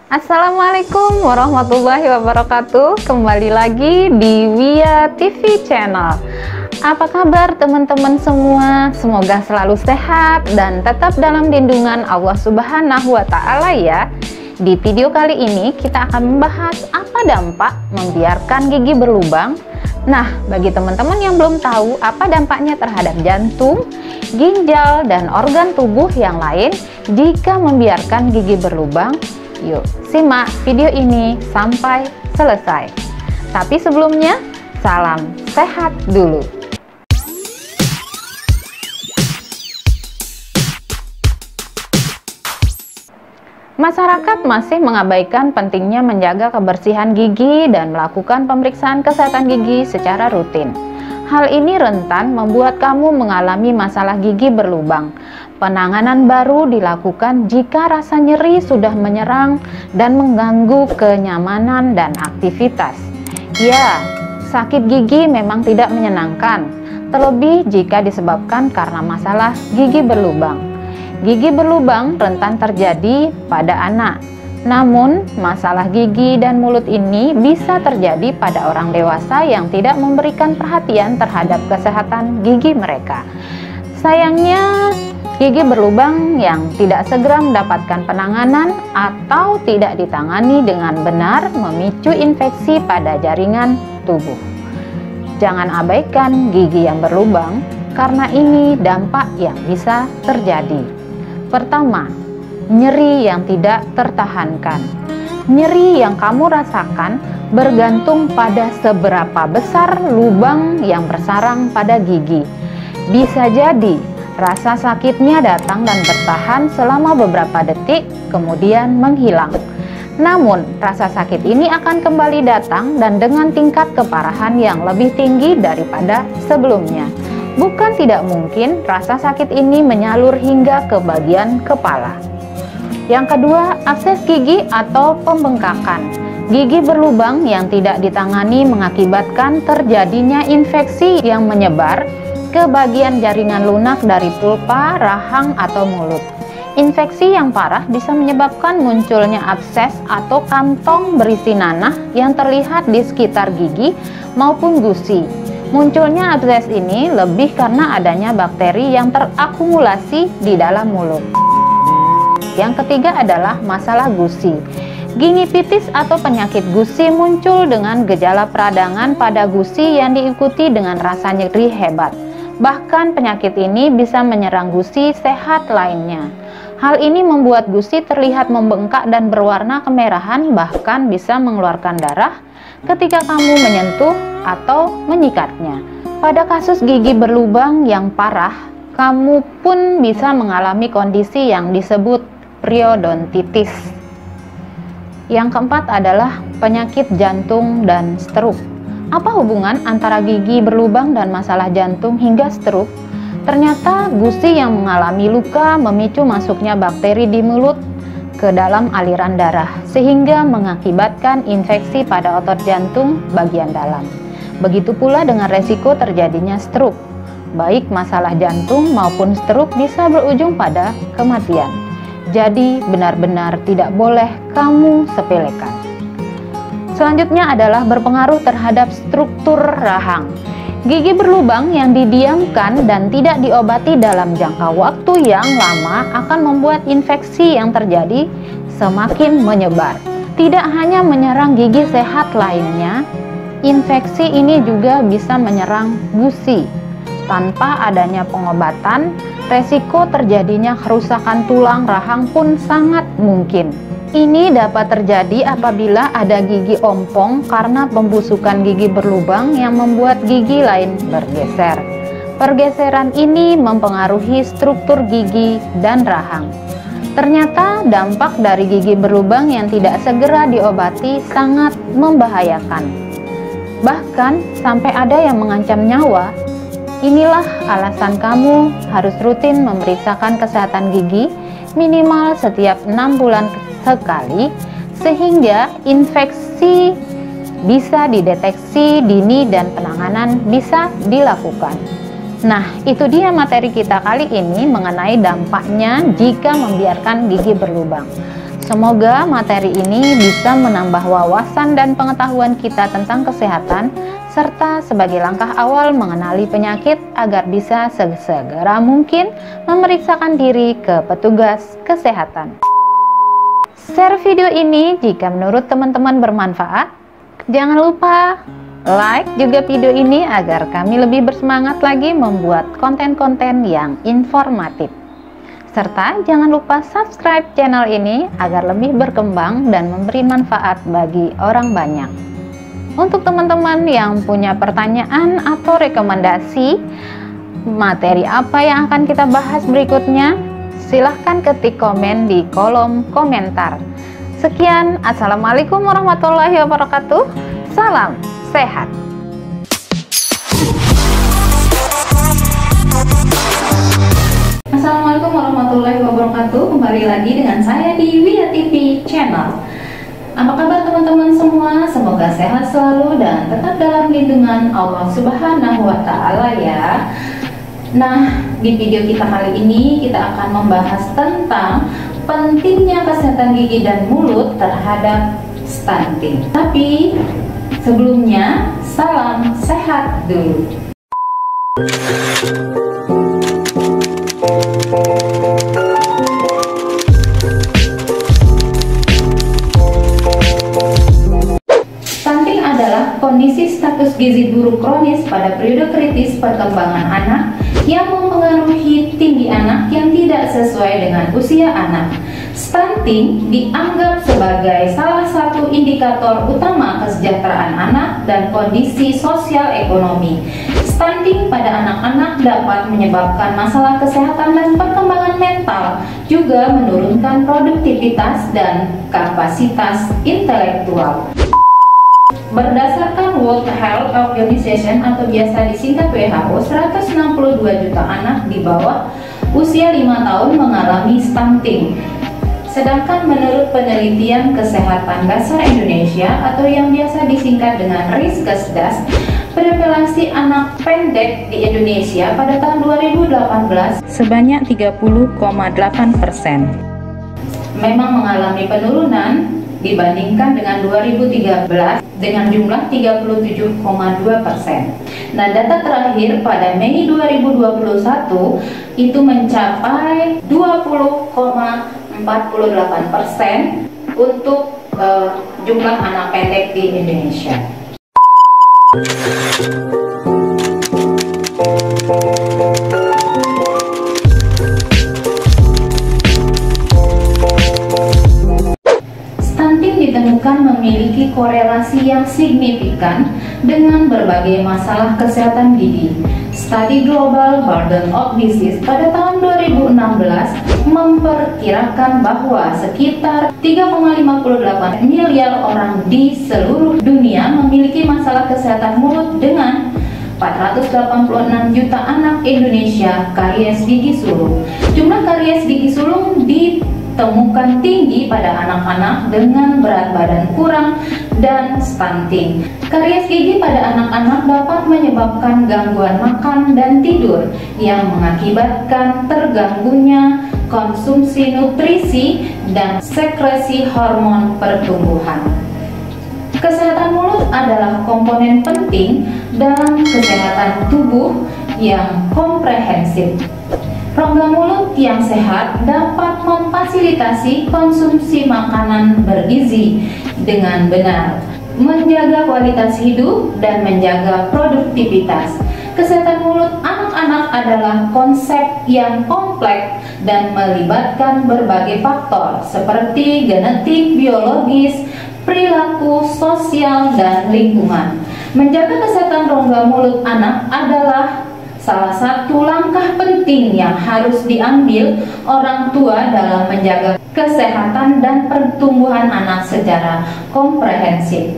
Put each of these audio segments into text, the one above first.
Assalamualaikum warahmatullahi wabarakatuh. Kembali lagi di Wia TV Channel. Apa kabar teman-teman semua? Semoga selalu sehat dan tetap dalam lindungan Allah Subhanahu wa Ta'ala ya. Di video kali ini kita akan membahas apa dampak membiarkan gigi berlubang. Nah, bagi teman-teman yang belum tahu apa dampaknya terhadap jantung, ginjal, dan organ tubuh yang lain jika membiarkan gigi berlubang, yuk simak video ini sampai selesai. Tapi sebelumnya, salam sehat dulu. Masyarakat masih mengabaikan pentingnya menjaga kebersihan gigi dan melakukan pemeriksaan kesehatan gigi secara rutin. Hal ini rentan membuat kamu mengalami masalah gigi berlubang. Penanganan baru dilakukan jika rasa nyeri sudah menyerang dan mengganggu kenyamanan dan aktivitas. Ya, sakit gigi memang tidak menyenangkan, terlebih jika disebabkan karena masalah gigi berlubang. Gigi berlubang rentan terjadi pada anak. Namun, masalah gigi dan mulut ini bisa terjadi pada orang dewasa yang tidak memberikan perhatian terhadap kesehatan gigi mereka. Sayangnya, gigi berlubang yang tidak segera mendapatkan penanganan atau tidak ditangani dengan benar memicu infeksi pada jaringan tubuh. Jangan abaikan gigi yang berlubang karena ini dampak yang bisa terjadi. Pertama, nyeri yang tidak tertahankan. Nyeri yang kamu rasakan bergantung pada seberapa besar lubang yang bersarang pada gigi. Bisa jadi rasa sakitnya datang dan bertahan selama beberapa detik, kemudian menghilang. Namun, rasa sakit ini akan kembali datang dan dengan tingkat keparahan yang lebih tinggi daripada sebelumnya. Bukan tidak mungkin rasa sakit ini menyalur hingga ke bagian kepala. Yang kedua, abses gigi atau pembengkakan. Gigi berlubang yang tidak ditangani mengakibatkan terjadinya infeksi yang menyebar ke bagian jaringan lunak dari pulpa, rahang, atau mulut. Infeksi yang parah bisa menyebabkan munculnya abses atau kantong berisi nanah yang terlihat di sekitar gigi maupun gusi. Munculnya abses ini lebih karena adanya bakteri yang terakumulasi di dalam mulut. Yang ketiga adalah masalah gusi. Gingivitis atau penyakit gusi muncul dengan gejala peradangan pada gusi yang diikuti dengan rasa nyeri hebat. Bahkan penyakit ini bisa menyerang gusi sehat lainnya. Hal ini membuat gusi terlihat membengkak dan berwarna kemerahan, bahkan bisa mengeluarkan darah ketika kamu menyentuh atau menyikatnya. Pada kasus gigi berlubang yang parah, kamu pun bisa mengalami kondisi yang disebut periodontitis. Yang keempat adalah penyakit jantung dan stroke. Apa hubungan antara gigi berlubang dan masalah jantung hingga stroke? Ternyata gusi yang mengalami luka memicu masuknya bakteri di mulut ke dalam aliran darah, sehingga mengakibatkan infeksi pada otot jantung bagian dalam. Begitu pula dengan resiko terjadinya stroke. Baik masalah jantung maupun stroke bisa berujung pada kematian. Jadi benar-benar tidak boleh kamu sepelekan. Selanjutnya adalah berpengaruh terhadap struktur rahang. Gigi berlubang yang didiamkan dan tidak diobati dalam jangka waktu yang lama akan membuat infeksi yang terjadi semakin menyebar. Tidak hanya menyerang gigi sehat lainnya, infeksi ini juga bisa menyerang gusi. Tanpa adanya pengobatan, resiko terjadinya kerusakan tulang rahang pun sangat mungkin. Ini dapat terjadi apabila ada gigi ompong karena pembusukan gigi berlubang yang membuat gigi lain bergeser. Pergeseran ini mempengaruhi struktur gigi dan rahang. Ternyata dampak dari gigi berlubang yang tidak segera diobati sangat membahayakan. Bahkan sampai ada yang mengancam nyawa. Inilah alasan kamu harus rutin memeriksakan kesehatan gigi minimal setiap 6 bulan sekali, sehingga infeksi bisa dideteksi dini dan penanganan bisa dilakukan. Nah, itu dia materi kita kali ini mengenai dampaknya jika membiarkan gigi berlubang. Semoga materi ini bisa menambah wawasan dan pengetahuan kita tentang kesehatan, serta sebagai langkah awal mengenali penyakit agar bisa sesegera mungkin memeriksakan diri ke petugas kesehatan. Share video ini jika menurut teman-teman bermanfaat. Jangan lupa like juga video ini agar kami lebih bersemangat lagi membuat konten-konten yang informatif. Serta jangan lupa subscribe channel ini agar lebih berkembang dan memberi manfaat bagi orang banyak. Untuk teman-teman yang punya pertanyaan atau rekomendasi materi apa yang akan kita bahas berikutnya, silahkan ketik komen di kolom komentar. Sekian, assalamualaikum warahmatullahi wabarakatuh. Salam sehat. Assalamualaikum warahmatullahi wabarakatuh. Kembali lagi dengan saya di Wia TV Channel. Apa kabar teman-teman semua? Semoga sehat selalu dan tetap dalam lindungan Allah Subhanahu wa Ta'ala ya. Nah, di video kita kali ini kita akan membahas tentang pentingnya kesehatan gigi dan mulut terhadap stunting. Tapi sebelumnya, salam sehat dulu. Stunting adalah kondisi status gizi buruk kronis pada periode kritis perkembangan anak yang mempengaruhi tinggi anak yang tidak sesuai dengan usia anak. Stunting dianggap sebagai salah satu indikator utama kesejahteraan anak dan kondisi sosial ekonomi. Stunting pada anak-anak dapat menyebabkan masalah kesehatan dan perkembangan mental, juga menurunkan produktivitas dan kapasitas intelektual. Berdasarkan World Health Organization atau biasa disingkat WHO, 162 juta anak di bawah usia 5 tahun mengalami stunting. Sedangkan menurut penelitian Kesehatan Dasar Indonesia atau yang biasa disingkat dengan Riskesdas, prevalensi anak pendek di Indonesia pada tahun 2018 sebanyak 30,8%. Memang mengalami penurunan dibandingkan dengan 2013 dengan jumlah 37,2%. Nah, data terakhir pada Mei 2021 itu mencapai 20,48% untuk jumlah anak pendek di Indonesia. Ditemukan memiliki korelasi yang signifikan dengan berbagai masalah kesehatan gigi. Studi Global Burden of Disease pada tahun 2016 memperkirakan bahwa sekitar 3,58 miliar orang di seluruh dunia memiliki masalah kesehatan mulut dengan 486 juta anak Indonesia karies gigi sulung. Jumlah karies gigi sulung ditemukan tinggi pada anak-anak dengan berat badan kurang dan stunting. Karies gigi pada anak-anak dapat menyebabkan gangguan makan dan tidur yang mengakibatkan terganggunya konsumsi nutrisi dan sekresi hormon pertumbuhan. Kesehatan mulut adalah komponen penting dalam kesehatan tubuh yang komprehensif. Rongga mulut yang sehat dapat memfasilitasi konsumsi makanan bergizi dengan benar, menjaga kualitas hidup, dan menjaga produktivitas. Kesehatan mulut anak-anak adalah konsep yang kompleks dan melibatkan berbagai faktor seperti genetik, biologis, perilaku, sosial, dan lingkungan. Menjaga kesehatan rongga mulut anak adalah salah satu langkah penting yang harus diambil orang tua dalam menjaga kesehatan dan pertumbuhan anak secara komprehensif.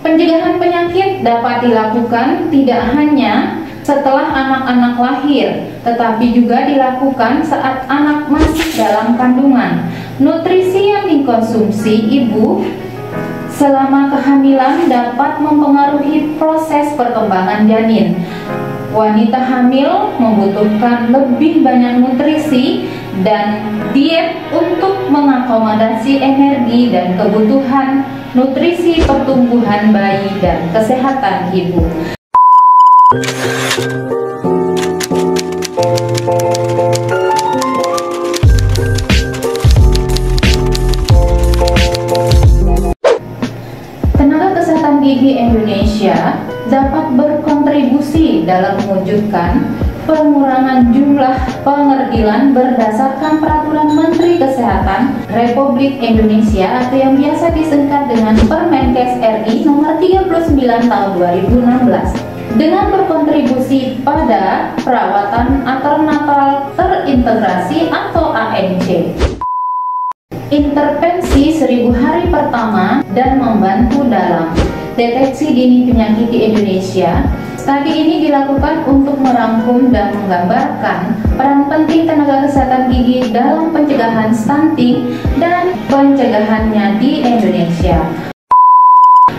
Pencegahan penyakit dapat dilakukan tidak hanya setelah anak-anak lahir, tetapi juga dilakukan saat anak masih dalam kandungan. Nutrisi yang dikonsumsi ibu selama kehamilan dapat mempengaruhi proses perkembangan janin. Wanita hamil membutuhkan lebih banyak nutrisi dan diet untuk mengakomodasi energi dan kebutuhan nutrisi pertumbuhan bayi dan kesehatan ibu. Tenaga kesehatan gigi Indonesia dapat berkontribusi dalam mewujudkan pengurangan jumlah pengerdilan berdasarkan Peraturan Menteri Kesehatan Republik Indonesia atau yang biasa disingkat dengan Permenkes RI Nomor 39 Tahun 2016 dengan berkontribusi pada perawatan antenatal terintegrasi atau ANC, intervensi 1000 hari pertama dan membantu dalam deteksi dini penyakit di Indonesia. Studi ini dilakukan untuk merangkum dan menggambarkan peran penting tenaga kesehatan gigi dalam pencegahan stunting dan pencegahannya di Indonesia.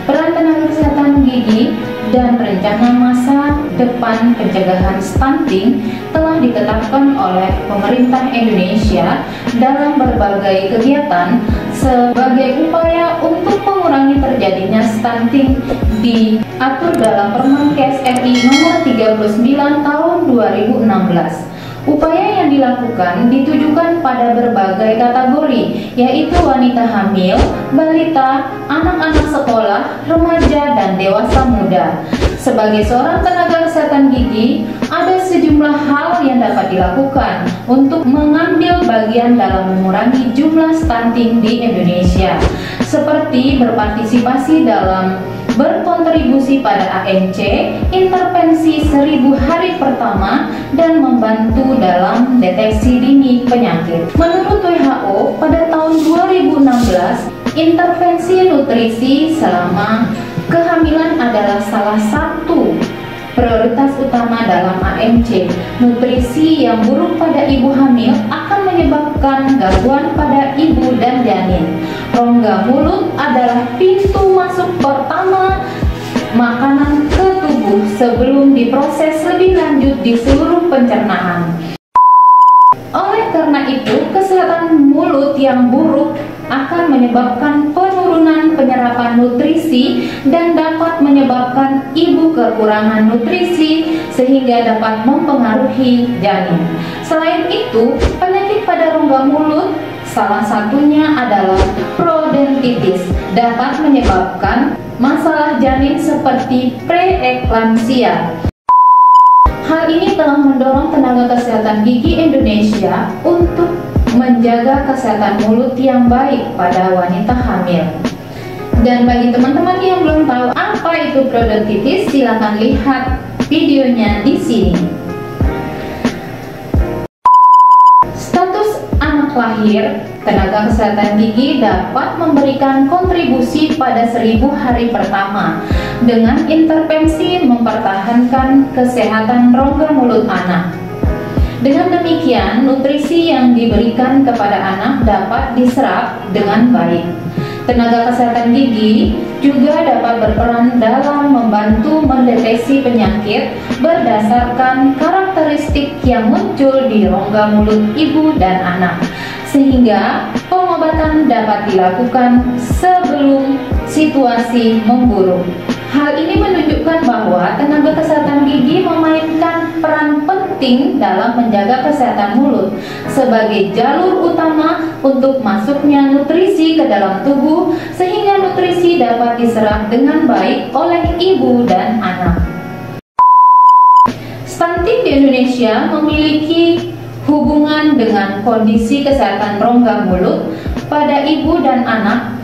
Peran tenaga kesehatan gigi dan rencana masa depan pencegahan stunting telah ditetapkan oleh pemerintah Indonesia dalam berbagai kegiatan sebagai upaya untuk mengurangi terjadinya stunting diatur dalam Permenkes RI Nomor 39 Tahun 2016. Upaya yang dilakukan ditujukan pada berbagai kategori, yaitu wanita hamil, balita, anak-anak sekolah, remaja, dan dewasa muda. Sebagai seorang tenaga kesehatan gigi, ada sejumlah hal yang dapat dilakukan untuk mengambil bagian dalam mengurangi jumlah stunting di Indonesia, seperti berpartisipasi dalam berkontribusi pada ANC, intervensi 1000 hari pertama, dan membantu dalam deteksi dini penyakit. Menurut WHO, pada tahun 2016, intervensi nutrisi selama kehamilan adalah salah satu prioritas utama dalam ANC. Nutrisi yang buruk pada ibu hamil akan menyebabkan gangguan pada ibu dan janin. Rongga mulut adalah pintu masuk pertama makanan ke tubuh sebelum diproses lebih lanjut di seluruh pencernaan. Oleh karena itu, kesehatan mulut yang buruk akan menyebabkan penurunan penyerapan nutrisi dan dapat menyebabkan ibu kekurangan nutrisi sehingga dapat mempengaruhi janin. Selain itu, penyakit pada rongga mulut salah satunya adalah parodontitis dapat menyebabkan masalah janin seperti preeklamsia. Hal ini telah mendorong tenaga kesehatan gigi Indonesia untuk menjaga kesehatan mulut yang baik pada wanita hamil. Dan bagi teman-teman yang belum tahu apa itu parodontitis, silakan lihat videonya di sini. Status anak lahir, tenaga kesehatan gigi dapat memberikan kontribusi pada 1000 hari pertama dengan intervensi mempertahankan kesehatan rongga mulut anak. Dengan demikian, nutrisi yang diberikan kepada anak dapat diserap dengan baik. Tenaga kesehatan gigi juga dapat berperan dalam membantu mendeteksi penyakit berdasarkan karakteristik yang muncul di rongga mulut ibu dan anak, sehingga pengobatan dapat dilakukan sebelum situasi memburuk. Hal ini menunjukkan bahwa tenaga kesehatan gigi memainkan peran penting dalam menjaga kesehatan mulut sebagai jalur utama untuk masuknya nutrisi ke dalam tubuh sehingga nutrisi dapat diserap dengan baik oleh ibu dan anak. Stunting di Indonesia memiliki hubungan dengan kondisi kesehatan rongga mulut pada ibu dan anak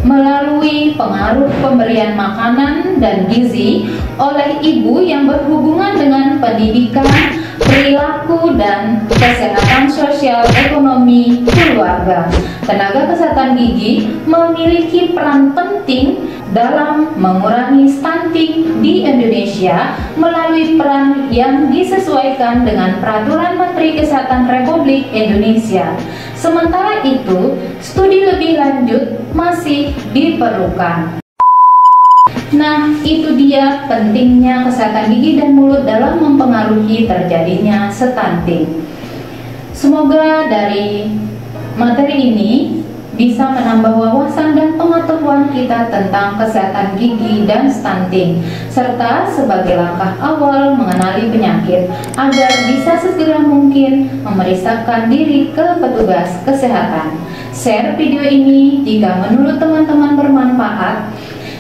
melalui pengaruh pemberian makanan dan gizi oleh ibu yang berhubungan dengan pendidikan, perilaku, dan kesehatan sosial ekonomi keluarga. Tenaga kesehatan gigi memiliki peran penting dalam mengurangi stunting di Indonesia melalui peran yang disesuaikan dengan Peraturan Menteri Kesehatan Republik Indonesia. Sementara itu, studi lebih lanjut masih diperlukan. Nah, itu dia pentingnya kesehatan gigi dan mulut dalam mempengaruhi terjadinya stunting. Semoga dari materi ini bisa menambah wawasan dan pengetahuan kita tentang kesehatan gigi dan stunting, serta sebagai langkah awal mengenali penyakit agar bisa segera mungkin memeriksakan diri ke petugas kesehatan. Share video ini jika menurut teman-teman bermanfaat.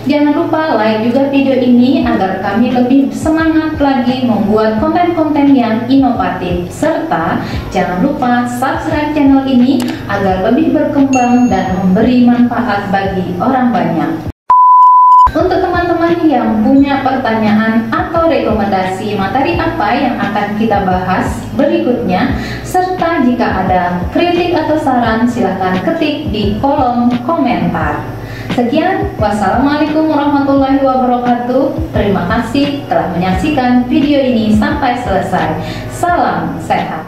Jangan lupa like juga video ini agar kami lebih semangat lagi membuat konten-konten yang inovatif. Serta jangan lupa subscribe channel ini agar lebih berkembang dan memberi manfaat bagi orang banyak. Untuk teman-teman yang punya pertanyaan atau rekomendasi materi apa yang akan kita bahas berikutnya, serta jika ada kritik atau saran, silahkan ketik di kolom komentar. Sekian, wassalamualaikum warahmatullahi wabarakatuh. Terima kasih telah menyaksikan video ini sampai selesai. Salam sehat.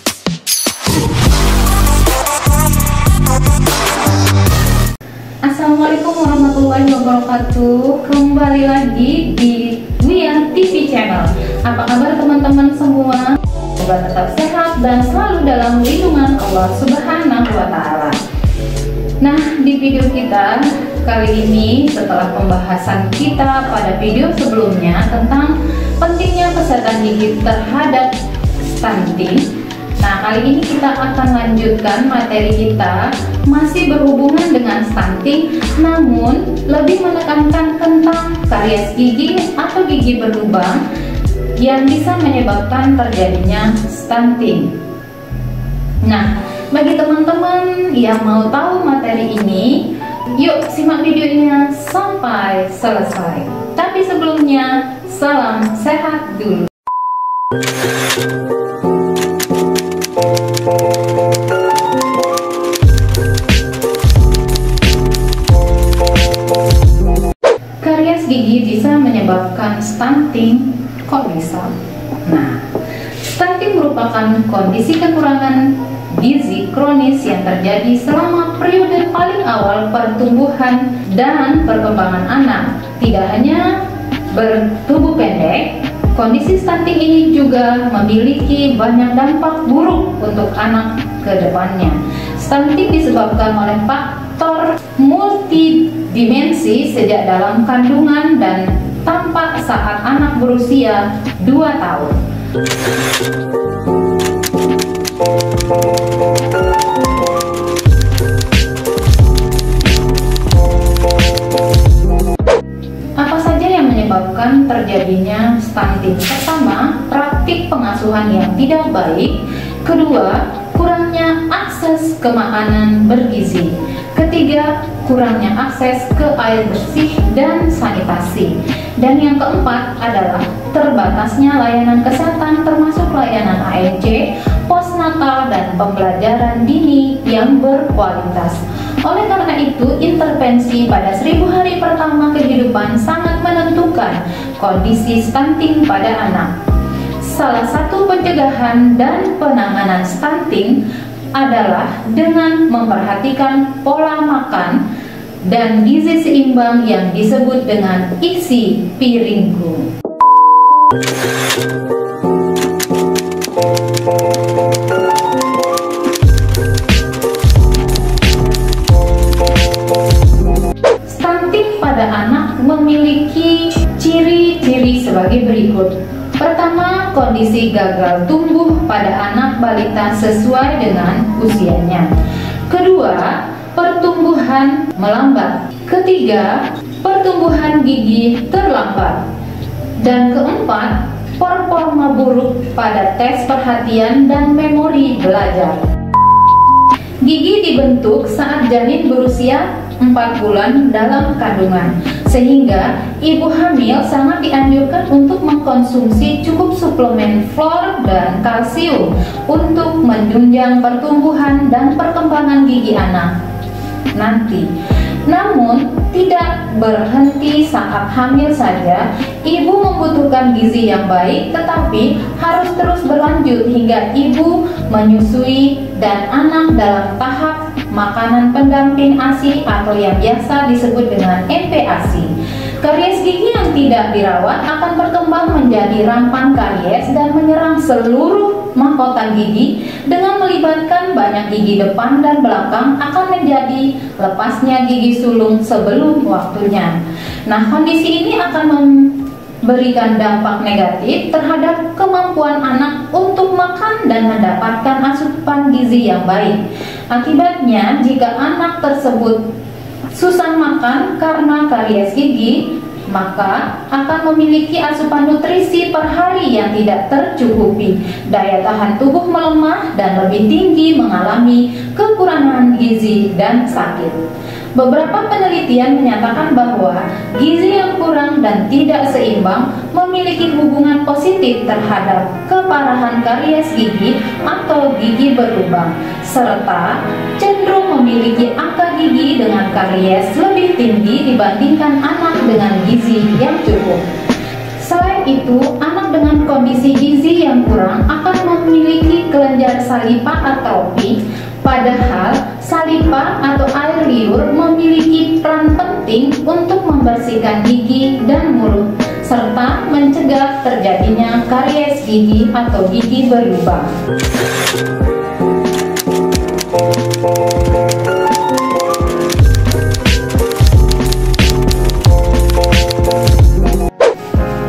Assalamualaikum warahmatullahi wabarakatuh. Kembali lagi di Wia TV Channel. Apa kabar teman-teman semua? Semoga tetap sehat dan selalu dalam lindungan Allah Subhanahu wa Ta'ala. Nah, di video kita kali ini, setelah pembahasan kita pada video sebelumnya tentang pentingnya kesehatan gigi terhadap stunting, nah kali ini kita akan lanjutkan materi kita masih berhubungan dengan stunting, namun lebih menekankan tentang karies gigi atau gigi berlubang yang bisa menyebabkan terjadinya stunting. Nah, bagi teman-teman yang mau tahu materi ini, yuk simak videonya sampai selesai. Tapi sebelumnya, salam sehat dulu. Karies gigi bisa menyebabkan stunting. Kok bisa? Nah, stunting merupakan kondisi kekurangan gizi kronis yang terjadi selama periode paling awal pertumbuhan dan perkembangan anak. Tidak hanya bertubuh pendek, kondisi stunting ini juga memiliki banyak dampak buruk untuk anak ke depannya. Stunting disebabkan oleh faktor multidimensi sejak dalam kandungan dan tampak saat anak berusia 2 tahun. Apa saja yang menyebabkan terjadinya stunting? Pertama, praktik pengasuhan yang tidak baik. Kedua, kurangnya akses ke makanan bergizi. Ketiga, kurangnya akses ke air bersih dan sanitasi. Dan yang keempat adalah terbatasnya layanan kesehatan termasuk layanan AEC, postnatal, dan pembelajaran dini yang berkualitas. Oleh karena itu, intervensi pada 1000 hari pertama kehidupan sangat menentukan kondisi stunting pada anak. Salah satu pencegahan dan penanganan stunting adalah dengan memperhatikan pola makan dan gizi seimbang yang disebut dengan isi piringku. Stunting pada anak memiliki ciri-ciri sebagai berikut. Pertama, kondisi gagal tumbuh pada anak balita sesuai dengan usianya. Kedua, pertumbuhan melambat. Ketiga, pertumbuhan gigi terlambat. Dan keempat, performa buruk pada tes perhatian dan memori belajar. Gigi dibentuk saat janin berusia 4 bulan dalam kandungan, sehingga ibu hamil sangat dianjurkan untuk mengkonsumsi cukup suplemen fluor dan kalsium untuk menunjang pertumbuhan dan perkembangan gigi anak nanti. Namun, tidak berhenti saat hamil saja. Ibu membutuhkan gizi yang baik, tetapi harus terus berlanjut hingga ibu menyusui dan anak dalam tahap makanan pendamping ASI atau yang biasa disebut dengan MPASI. Karies gigi yang tidak dirawat akan berkembang menjadi rampant karies dan menyerang seluruh mahkota gigi dengan melibatkan banyak gigi depan dan belakang akan menjadi lepasnya gigi sulung sebelum waktunya. Nah, kondisi ini akan memberikan dampak negatif terhadap kemampuan anak untuk makan dan mendapatkan asupan gizi yang baik. Akibatnya, jika anak tersebut susah makan karena karies gigi, maka akan memiliki asupan nutrisi per hari yang tidak tercukupi. Daya tahan tubuh melemah dan lebih tinggi mengalami kekurangan gizi dan sakit. Beberapa penelitian menyatakan bahwa gizi yang kurang dan tidak seimbang memiliki hubungan positif terhadap keparahan karies gigi atau gigi berlubang, serta cenderung memiliki angka gigi dengan karies lebih tinggi dibandingkan anak dengan gizi yang cukup. Selain itu, anak dengan kondisi gizi yang kurang akan memiliki kelenjar salipa atrofi. Padahal salipa atau air liur memiliki peran penting untuk membersihkan gigi dan mulut serta mencegah terjadinya karies gigi atau gigi berlubang.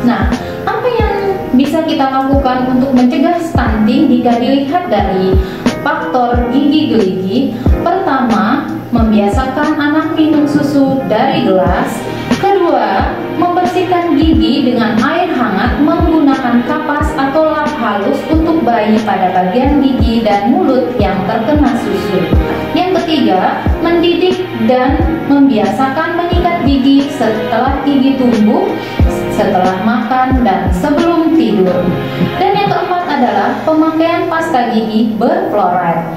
Nah, apa yang bisa kita lakukan untuk mencegah stunting jika dilihat dari faktor gigi geligi? Pertama, membiasakan anak minum susu dari gelas. Kedua, membersihkan gigi dengan air hangat menggunakan kapas atau lap halus untuk bayi pada bagian gigi dan mulut yang terkena susu. Yang ketiga, mendidik dan membiasakan menyikat gigi setelah gigi tumbuh, setelah makan, dan sebelum tidur. Dan yang keempat adalah pemakaian pasta gigi berfluoride.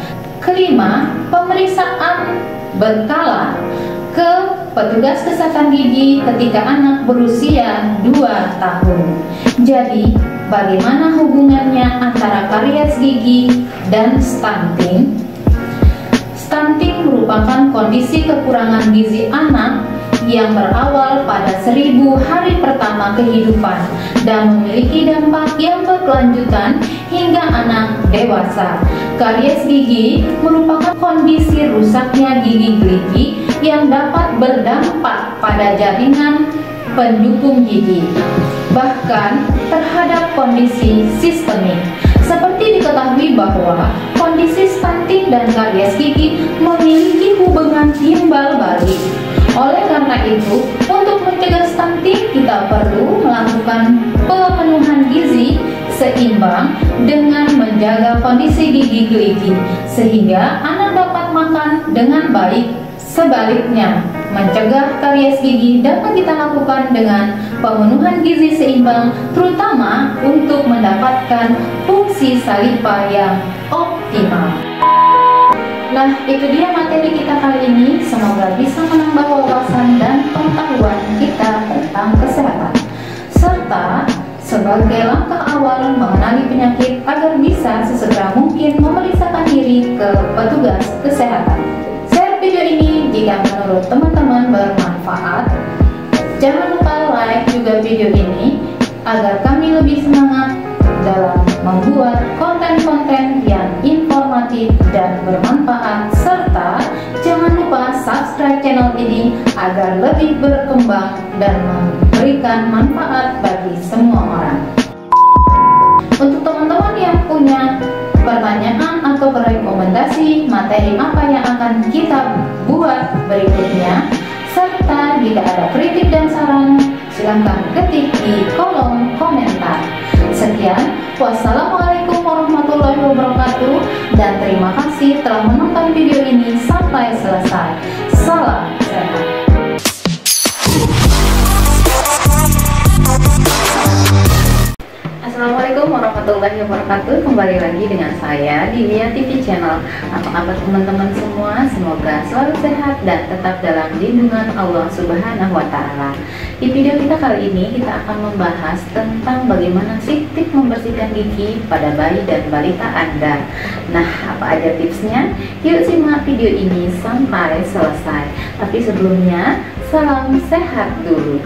Kelima, pemeriksaan berkala ke petugas kesehatan gigi ketika anak berusia 2 tahun. Jadi, bagaimana hubungannya antara karies gigi dan stunting? Stunting merupakan kondisi kekurangan gizi anak yang berawal pada 1000 hari pertama kehidupan dan memiliki dampak yang berkelanjutan hingga anak dewasa. Karies gigi merupakan kondisi rusaknya gigi geligi yang dapat berdampak pada jaringan pendukung gigi, bahkan terhadap kondisi sistemik. Seperti diketahui bahwa kondisi stunting dan karies gigi memiliki hubungan timbal balik. Oleh karena itu, untuk mencegah stunting kita perlu melakukan pemenuhan gizi seimbang dengan menjaga kondisi gigi geligi sehingga anak dapat makan dengan baik. Sebaliknya, mencegah karies gigi dapat kita lakukan dengan pemenuhan gizi seimbang, terutama untuk mendapatkan fungsi salipa yang optimal. Nah, itu dia materi kita kali ini. Semoga bisa menambah wawasan dan pengetahuan kita tentang kesehatan, serta sebagai langkah awal mengenali penyakit agar bisa sesegera mungkin memeriksakan diri ke petugas kesehatan. Share video ini jika menurut teman-teman bermanfaat. Jangan lupa like juga video ini agar kami lebih semangat dalam membuat konten-konten yang informatif dan bermanfaat, serta jangan lupa subscribe channel ini agar lebih berkembang dan memberikan manfaat bagi semua orang. Untuk teman-teman yang punya pertanyaan atau rekomendasi materi apa yang akan kita buat berikutnya, serta jika ada kritik dan saran, silahkan ketik di kolom komentar. Sekian, wassalamualaikum warahmatullahi wabarakatuh, dan terima kasih telah menonton video ini sampai selesai. Salam sehat. Assalamualaikum warahmatullahi wabarakatuh. Kembali lagi dengan saya di Lia TV Channel. Apa kabar teman-teman semua? Semoga selalu sehat dan tetap dalam lindungan Allah Subhanahu wa Ta'ala. Di video kita kali ini kita akan membahas tentang bagaimana sih tips membersihkan gigi pada bayi dan balita Anda. Nah, apa aja tipsnya? Yuk simak video ini sampai selesai. Tapi sebelumnya, salam sehat dulu.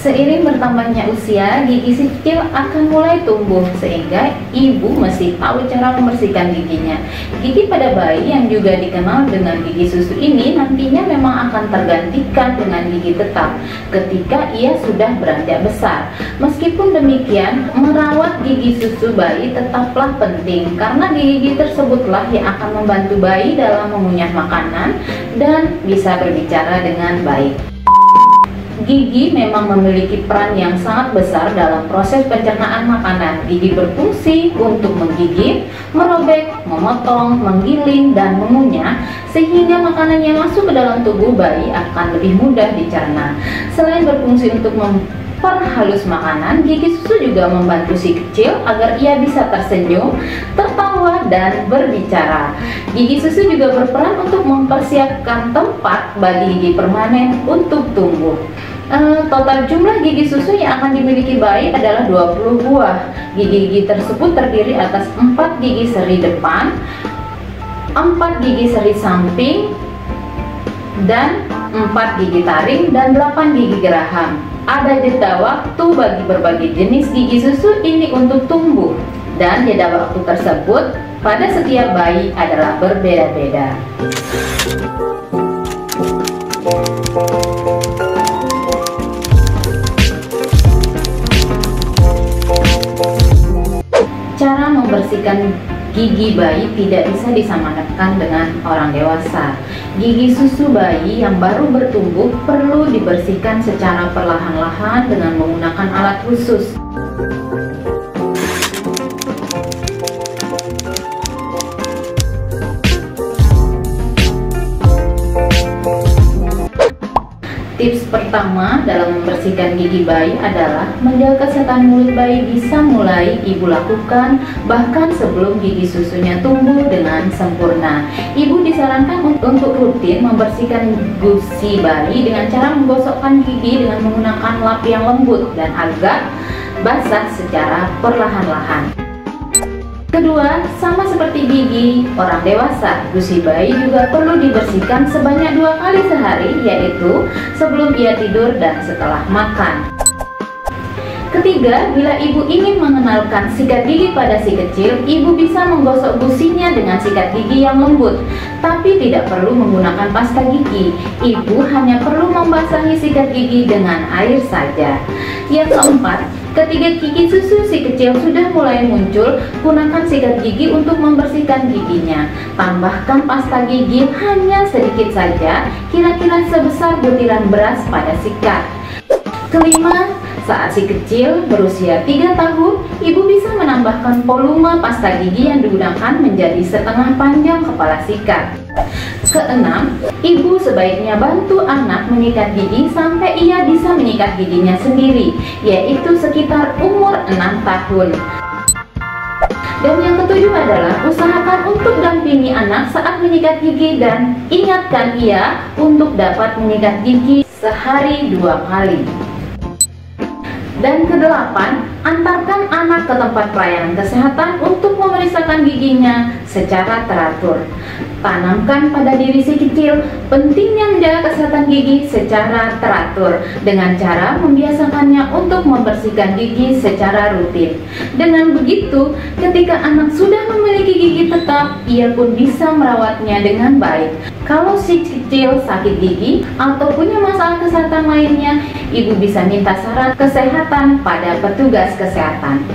Seiring bertambahnya usia, gigi si kecil akan mulai tumbuh sehingga ibu mesti tahu cara membersihkan giginya. Gigi pada bayi yang juga dikenal dengan gigi susu ini nantinya memang akan tergantikan dengan gigi tetap ketika ia sudah beranjak besar. Meskipun demikian, merawat gigi susu bayi tetaplah penting karena gigi tersebutlah yang akan membantu bayi dalam mengunyah makanan dan bisa berbicara dengan baik. Gigi memang memiliki peran yang sangat besar dalam proses pencernaan makanan. Gigi berfungsi untuk menggigit, merobek, memotong, menggiling, dan mengunyah, sehingga makanan yang masuk ke dalam tubuh bayi akan lebih mudah dicerna. Selain berfungsi untuk memperhalus makanan, gigi susu juga membantu si kecil agar ia bisa tersenyum, tertawa, dan berbicara. Gigi susu juga berperan untuk mempersiapkan tempat bagi gigi permanen untuk tumbuh. Total jumlah gigi susu yang akan dimiliki bayi adalah 20 buah. Gigi-gigi tersebut terdiri atas 4 gigi seri depan, 4 gigi seri samping, dan 4 gigi taring, dan 8 gigi geraham. Ada jeda waktu bagi berbagai jenis gigi susu ini untuk tumbuh, dan jeda waktu tersebut pada setiap bayi adalah berbeda-beda. Cara membersihkan gigi bayi tidak bisa disamakan dengan orang dewasa. Gigi susu bayi yang baru bertumbuh perlu dibersihkan secara perlahan-lahan dengan menggunakan alat khusus. Tips pertama dalam membersihkan gigi bayi adalah menjaga kesehatan mulut bayi bisa mulai ibu lakukan bahkan sebelum gigi susunya tumbuh dengan sempurna. Ibu disarankan untuk rutin membersihkan gusi bayi dengan cara menggosokkan gigi dengan menggunakan lap yang lembut dan agak basah secara perlahan-lahan. Kedua, sama seperti gigi orang dewasa, gusi bayi juga perlu dibersihkan sebanyak 2 kali sehari, yaitu sebelum ia tidur dan setelah makan. Ketiga, bila ibu ingin mengenalkan sikat gigi pada si kecil, ibu bisa menggosok gusinya dengan sikat gigi yang lembut, tapi tidak perlu menggunakan pasta gigi. Ibu hanya perlu membasahi sikat gigi dengan air saja. Yang keempat, ketika gigi susu si kecil sudah mulai muncul, gunakan sikat gigi untuk membersihkan giginya. Tambahkan pasta gigi hanya sedikit saja, kira-kira sebesar butiran beras pada sikat. Kelima, saat si kecil berusia 3 tahun, ibu bisa menambahkan volume pasta gigi yang digunakan menjadi setengah panjang kepala sikat. Keenam, ibu sebaiknya bantu anak menyikat gigi sampai ia bisa menyikat giginya sendiri, yaitu sekitar umur 6 tahun. Dan yang ketujuh adalah usahakan untuk dampingi anak saat menyikat gigi dan ingatkan ia untuk dapat menyikat gigi sehari 2 kali. Dan kedelapan, antarkan anak ke tempat pelayanan kesehatan untuk memeriksakan giginya secara teratur. Tanamkan pada diri si kecil pentingnya menjaga kesehatan gigi secara teratur dengan cara membiasakannya untuk membersihkan gigi secara rutin. Dengan begitu, ketika anak sudah memiliki gigi tetap, ia pun bisa merawatnya dengan baik. Kalau si kecil sakit gigi atau punya masalah kesehatan lainnya, ibu bisa minta saran kesehatan pada petugas kesehatan.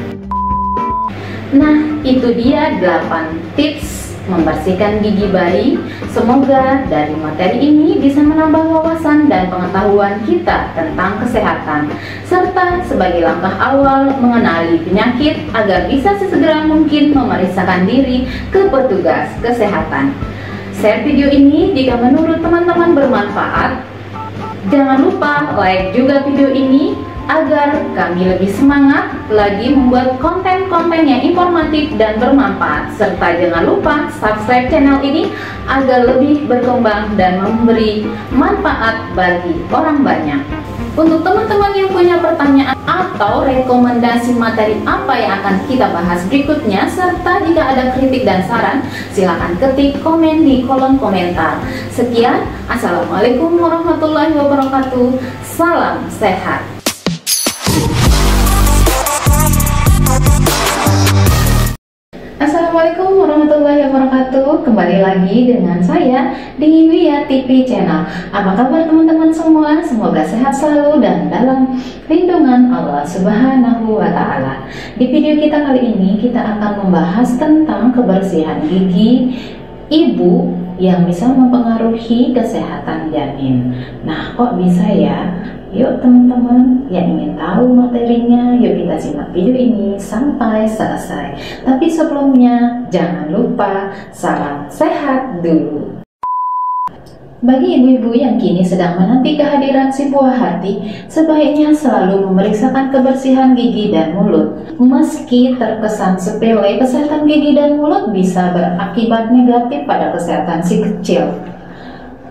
Nah, itu dia 8 tips membersihkan gigi bayi. Semoga dari materi ini bisa menambah wawasan dan pengetahuan kita tentang kesehatan, serta sebagai langkah awal mengenali penyakit agar bisa sesegera mungkin memeriksakan diri ke petugas kesehatan. Share video ini jika menurut teman-teman bermanfaat. Jangan lupa like juga video ini agar kami lebih semangat lagi membuat konten-konten yang informatif dan bermanfaat. Serta jangan lupa subscribe channel ini agar lebih berkembang dan memberi manfaat bagi orang banyak. Untuk teman-teman yang punya pertanyaan atau rekomendasi materi apa yang akan kita bahas berikutnya, serta jika ada kritik dan saran, silakan ketik komen di kolom komentar. Sekian, assalamualaikum warahmatullahi wabarakatuh. Salam sehat. Assalamualaikum warahmatullahi wabarakatuh. Kembali lagi dengan saya di Wia TV Channel. Apa kabar teman-teman semua? Semoga sehat selalu dan dalam lindungan Allah Subhanahu wa Ta'ala. Di video kita kali ini kita akan membahas tentang kebersihan gigi ibu yang bisa mempengaruhi kesehatan janin. Nah, kok bisa ya? Yuk teman-teman yang ingin tahu materinya, yuk kita simak video ini sampai selesai. Tapi sebelumnya, jangan lupa salam sehat dulu. Bagi ibu-ibu yang kini sedang menanti kehadiran si buah hati, sebaiknya selalu memeriksakan kebersihan gigi dan mulut. Meski terkesan sepele, kesehatan gigi dan mulut bisa berakibat negatif pada kesehatan si kecil.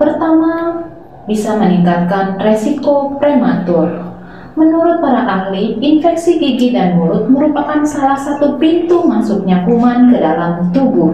Pertama, bisa meningkatkan resiko prematur. Menurut para ahli, infeksi gigi dan mulut merupakan salah satu pintu masuknya kuman ke dalam tubuh.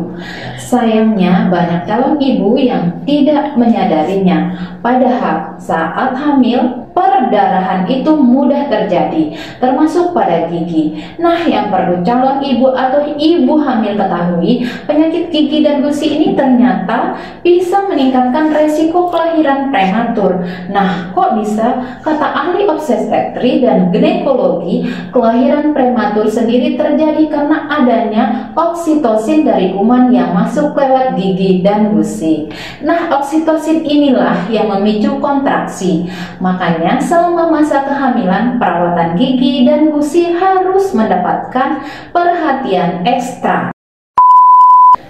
Sayangnya, banyak calon ibu yang tidak menyadarinya. Padahal saat hamil, perdarahan itu mudah terjadi, termasuk pada gigi. Nah, yang perlu calon ibu atau ibu hamil ketahui, penyakit gigi dan gusi ini ternyata bisa meningkatkan resiko kelahiran prematur. Nah, kok bisa? Kata ahli obstetri dan ginekologi, kelahiran prematur sendiri terjadi karena adanya oksitosin dari kuman yang masuk lewat gigi dan gusi. Nah, oksitosin inilah yang memicu kontraksi. Makanya selama masa kehamilan, perawatan gigi dan gusi harus mendapatkan perhatian ekstra.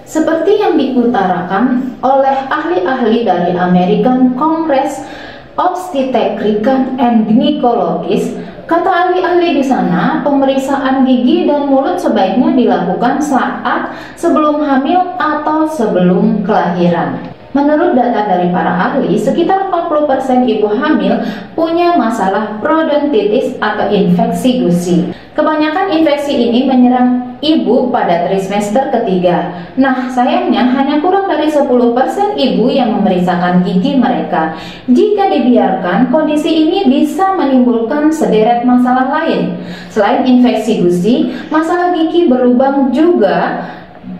Seperti yang diutarakan oleh ahli-ahli dari American Congress Obstetrician and Gynecologist, kata ahli-ahli di sana, pemeriksaan gigi dan mulut sebaiknya dilakukan saat sebelum hamil atau sebelum kelahiran. Menurut data dari para ahli, sekitar 40% ibu hamil punya masalah periodontitis atau infeksi gusi. Kebanyakan infeksi ini menyerang ibu pada trimester ketiga. Nah, sayangnya hanya kurang dari 10% ibu yang memeriksakan gigi mereka. Jika dibiarkan, kondisi ini bisa menimbulkan sederet masalah lain. Selain infeksi gusi, masalah gigi berlubang juga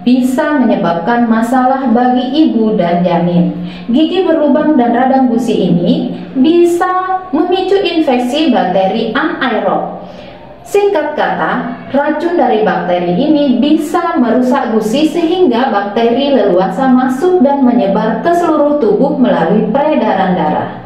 bisa menyebabkan masalah bagi ibu dan janin. Gigi berlubang dan radang gusi ini bisa memicu infeksi bakteri anaerob. Singkat kata, racun dari bakteri ini bisa merusak gusi sehingga bakteri leluasa masuk dan menyebar ke seluruh tubuh melalui peredaran darah.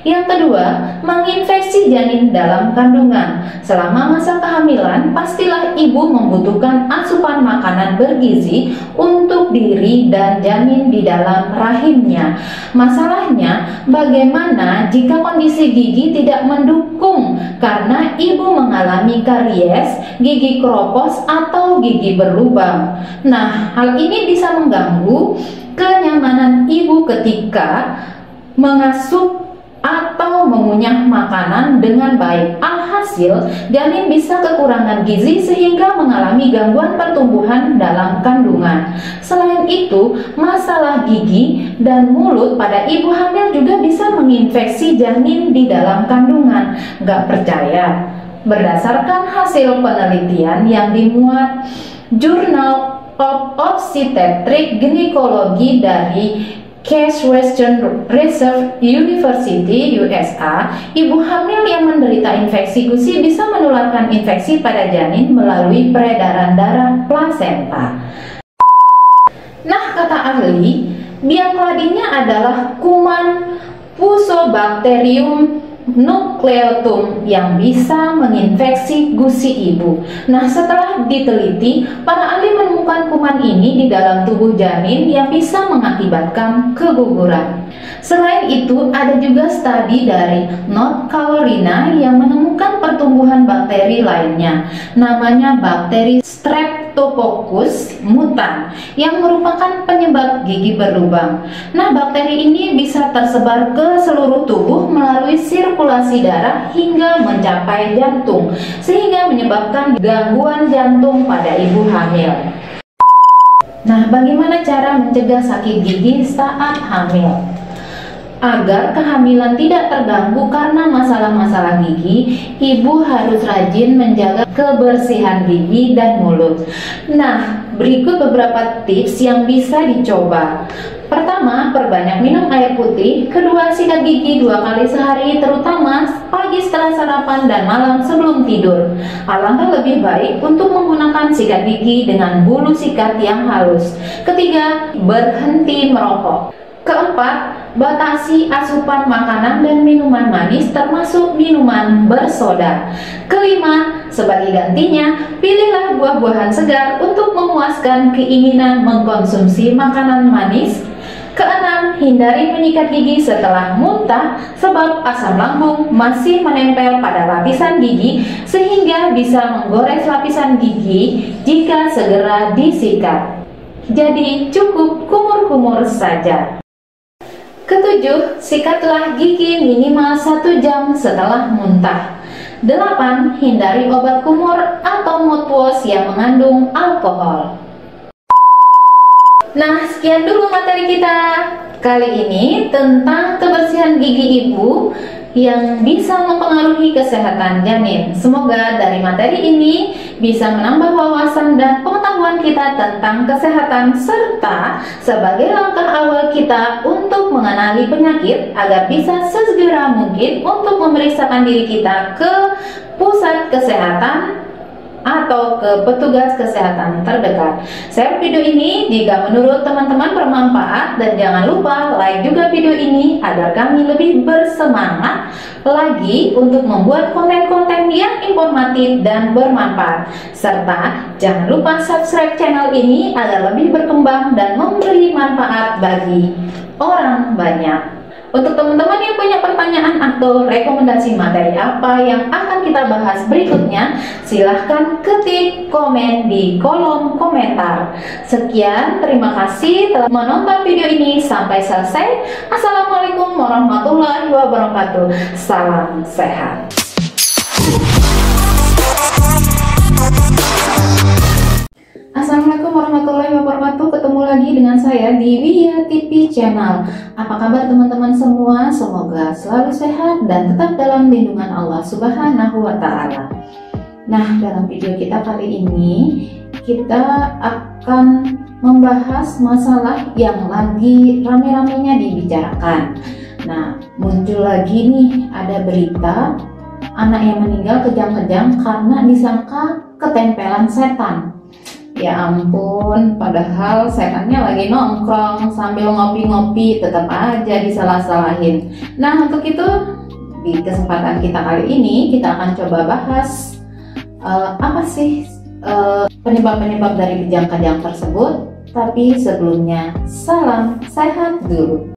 Yang kedua, menginfeksi janin dalam kandungan. Selama masa kehamilan, pastilah ibu membutuhkan asupan makanan bergizi untuk diri dan janin di dalam rahimnya. Masalahnya, bagaimana jika kondisi gigi tidak mendukung karena ibu mengalami karies, gigi keropos, atau gigi berlubang? Nah, hal ini bisa mengganggu kenyamanan ibu ketika mengasup atau mengunyah makanan dengan baik. Alhasil, janin bisa kekurangan gizi sehingga mengalami gangguan pertumbuhan dalam kandungan. Selain itu, masalah gigi dan mulut pada ibu hamil juga bisa menginfeksi janin di dalam kandungan. Gak percaya? Berdasarkan hasil penelitian yang dimuat Journal of Obstetric Gynecology dari Case Western Reserve University, USA, ibu hamil yang menderita infeksi gusi bisa menularkan infeksi pada janin melalui peredaran darah plasenta. Nah, kata ahli, biang keladinya adalah kuman Fusobacterium nukleotum yang bisa menginfeksi gusi ibu. Nah, setelah diteliti, para ahli menemukan kuman ini di dalam tubuh janin yang bisa mengakibatkan keguguran. Selain itu, ada juga studi dari North Carolina yang menemukan pertumbuhan bakteri lainnya, namanya bakteri Streptococcus mutan, yang merupakan penyebab gigi berlubang. Nah, bakteri ini bisa tersebar ke seluruh tubuh melalui sirkulasi darah hingga mencapai jantung, sehingga menyebabkan gangguan jantung pada ibu hamil. Nah, bagaimana cara mencegah sakit gigi saat hamil? Agar kehamilan tidak terganggu karena masalah-masalah gigi, ibu harus rajin menjaga kebersihan gigi dan mulut. Nah, berikut beberapa tips yang bisa dicoba. Pertama, perbanyak minum air putih. Kedua, sikat gigi 2 kali sehari, terutama pagi setelah sarapan dan malam sebelum tidur. Alangkah lebih baik untuk menggunakan sikat gigi dengan bulu sikat yang halus. Ketiga, berhenti merokok. Keempat, batasi asupan makanan dan minuman manis termasuk minuman bersoda. Kelima, sebagai gantinya, pilihlah buah-buahan segar untuk memuaskan keinginan mengkonsumsi makanan manis. Keenam, hindari menyikat gigi setelah muntah sebab asam lambung masih menempel pada lapisan gigi sehingga bisa menggores lapisan gigi jika segera disikat. Jadi cukup kumur-kumur saja. Ketujuh, sikatlah gigi minimal 1 jam setelah muntah. 8. Hindari obat kumur atau mouthwash yang mengandung alkohol. Nah, sekian dulu materi kita kali ini tentang kebersihan gigi ibu yang bisa mempengaruhi kesehatan janin. Semoga dari materi ini bisa menambah wawasan dan pengetahuan kita tentang kesehatan serta sebagai langkah awal kita untuk mengenali penyakit agar bisa sesegera mungkin untuk memeriksakan diri kita ke pusat kesehatan atau ke petugas kesehatan terdekat. Share video ini jika menurut teman-teman bermanfaat dan jangan lupa like juga video ini agar kami lebih bersemangat lagi untuk membuat konten-konten yang informatif dan bermanfaat. Serta jangan lupa subscribe channel ini agar lebih berkembang dan memberi manfaat bagi orang banyak. Untuk teman-teman yang punya pertanyaan atau rekomendasi materi apa yang akan kita bahas berikutnya, silahkan ketik komen di kolom komentar. Sekian, terima kasih telah menonton video ini sampai selesai. Assalamualaikum warahmatullahi wabarakatuh. Salam sehat. Assalamualaikum warahmatullahi wabarakatuh. Ketemu lagi dengan saya di Wia TV Channel. Apa kabar teman-teman semua? Semoga selalu sehat dan tetap dalam lindungan Allah Subhanahu wa Ta'ala. Nah, dalam video kita kali ini kita akan membahas masalah yang lagi rame-ramenya dibicarakan. Nah, muncul lagi nih ada berita anak yang meninggal kejang-kejang karena disangka ketempelan setan. Ya ampun, padahal setannya lagi nongkrong sambil ngopi-ngopi, tetap aja disalah-salahin. Nah, untuk itu di kesempatan kita kali ini kita akan coba bahas apa sih penyebab-penyebab dari kejang-kejang tersebut. Tapi sebelumnya, salam sehat dulu.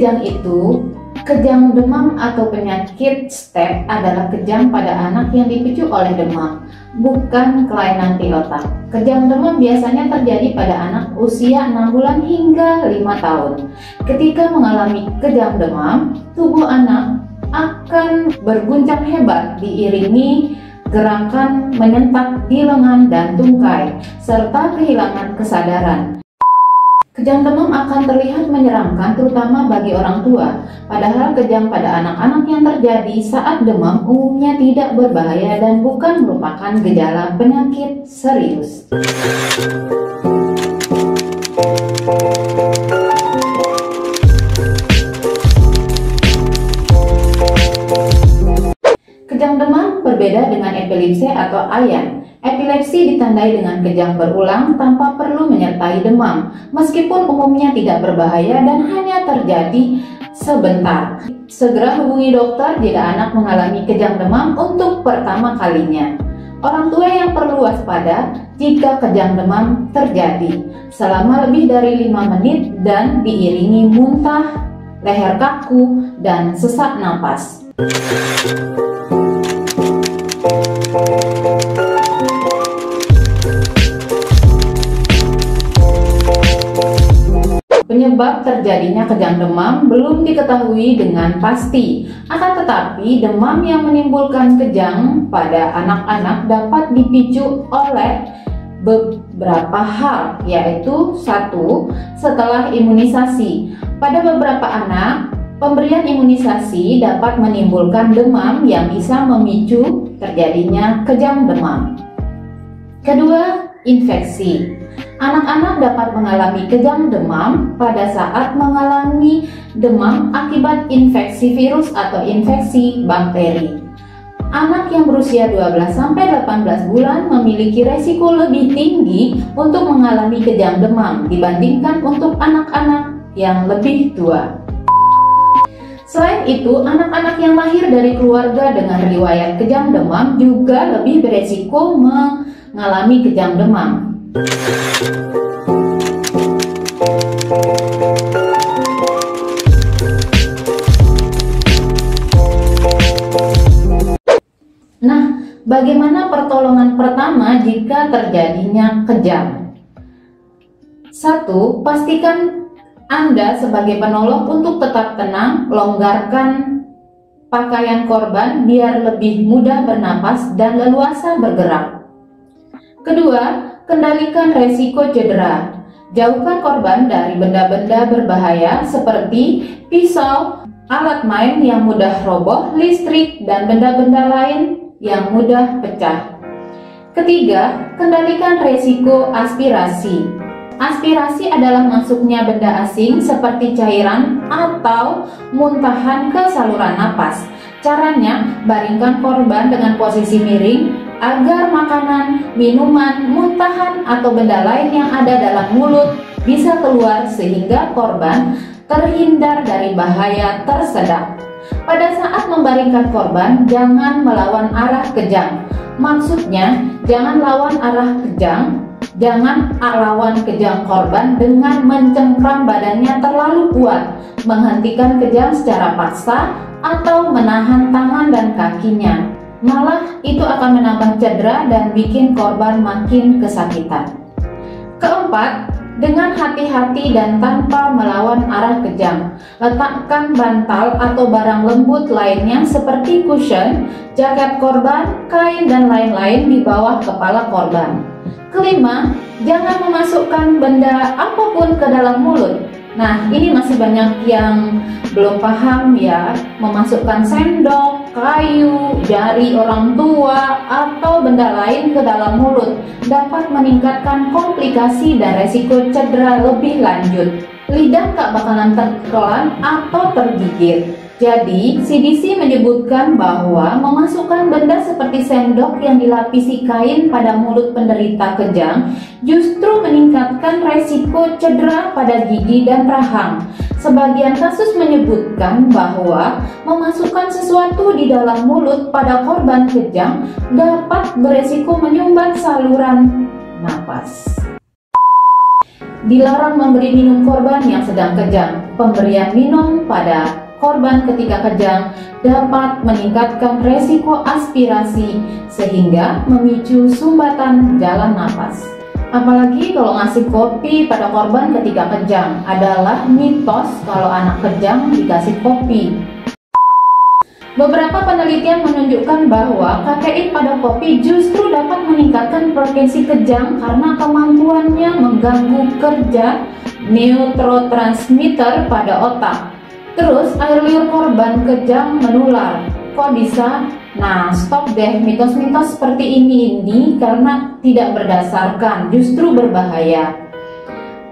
Kejang itu, kejang demam atau penyakit staph adalah kejang pada anak yang dipicu oleh demam, bukan kelainan di otak. Kejang demam biasanya terjadi pada anak usia 6 bulan hingga 5 tahun. Ketika mengalami kejang demam, tubuh anak akan berguncang hebat diiringi gerakan menyentak di lengan dan tungkai, serta kehilangan kesadaran. Kejang demam akan terlihat menyeramkan terutama bagi orang tua, padahal kejang pada anak-anak yang terjadi saat demam umumnya tidak berbahaya dan bukan merupakan gejala penyakit serius. Kejang demam berbeda dengan epilepsi atau AYA. Epilepsi ditandai dengan kejang berulang tanpa perlu menyertai demam, meskipun umumnya tidak berbahaya dan hanya terjadi sebentar. Segera hubungi dokter jika anak mengalami kejang demam untuk pertama kalinya. Orang tua yang perlu waspada jika kejang demam terjadi selama lebih dari 5 menit dan diiringi muntah, leher kaku, dan sesak napas. Penyebab terjadinya kejang demam belum diketahui dengan pasti. Akan tetapi, demam yang menimbulkan kejang pada anak-anak dapat dipicu oleh beberapa hal, yaitu 1. Setelah imunisasi. Pada beberapa anak, pemberian imunisasi dapat menimbulkan demam yang bisa memicu terjadinya kejang demam. Kedua, infeksi. Anak-anak dapat mengalami kejang demam pada saat mengalami demam akibat infeksi virus atau infeksi bakteri. Anak yang berusia 12-18 bulan memiliki resiko lebih tinggi untuk mengalami kejang demam dibandingkan untuk anak-anak yang lebih tua. Selain itu, anak-anak yang lahir dari keluarga dengan riwayat kejang demam juga lebih beresiko mengalami kejang demam. Nah, bagaimana pertolongan pertama jika terjadinya kejang? 1. Pastikan Anda sebagai penolong untuk tetap tenang, longgarkan pakaian korban biar lebih mudah bernapas dan leluasa bergerak. Kedua, kendalikan resiko cedera. Jauhkan korban dari benda-benda berbahaya seperti pisau, alat main yang mudah roboh, listrik, dan benda-benda lain yang mudah pecah. Ketiga, kendalikan resiko aspirasi. Aspirasi adalah masuknya benda asing seperti cairan atau muntahan ke saluran napas. Caranya, baringkan korban dengan posisi miring agar makanan, minuman, muntahan, atau benda lain yang ada dalam mulut bisa keluar sehingga korban terhindar dari bahaya tersedak. Pada saat membaringkan korban, jangan melawan arah kejang. Maksudnya, jangan lawan arah kejang. Jangan lawan kejang korban dengan mencengkram badannya terlalu kuat, menghentikan kejang secara paksa, atau menahan tangan dan kakinya. Malah itu akan menambah cedera dan bikin korban makin kesakitan. Keempat, dengan hati-hati dan tanpa melawan arah kejang, letakkan bantal atau barang lembut lainnya seperti cushion, jaket korban, kain, dan lain-lain di bawah kepala korban. Kelima, jangan memasukkan benda apapun ke dalam mulut. Nah, ini masih banyak yang belum paham ya, memasukkan sendok, kayu, jari orang tua, atau benda lain ke dalam mulut dapat meningkatkan komplikasi dan resiko cedera lebih lanjut. Lidah tak bakalan tertelan atau tergigit. Jadi, CDC menyebutkan bahwa memasukkan benda seperti sendok yang dilapisi kain pada mulut penderita kejang justru meningkatkan resiko cedera pada gigi dan rahang. Sebagian kasus menyebutkan bahwa memasukkan sesuatu di dalam mulut pada korban kejang dapat beresiko menyumbat saluran napas. Dilarang memberi minum korban yang sedang kejang. Pemberian minum pada korban ketika kejang dapat meningkatkan resiko aspirasi sehingga memicu sumbatan jalan napas. Apalagi kalau ngasih kopi pada korban ketika kejang, adalah mitos kalau anak kejang dikasih kopi. Beberapa penelitian menunjukkan bahwa kafein pada kopi justru dapat meningkatkan frekuensi kejang karena kemampuannya mengganggu kerja neurotransmitter pada otak. Terus air liur korban kejang menular. Kok bisa? Nah, stop deh mitos-mitos seperti ini karena tidak berdasarkan, justru berbahaya.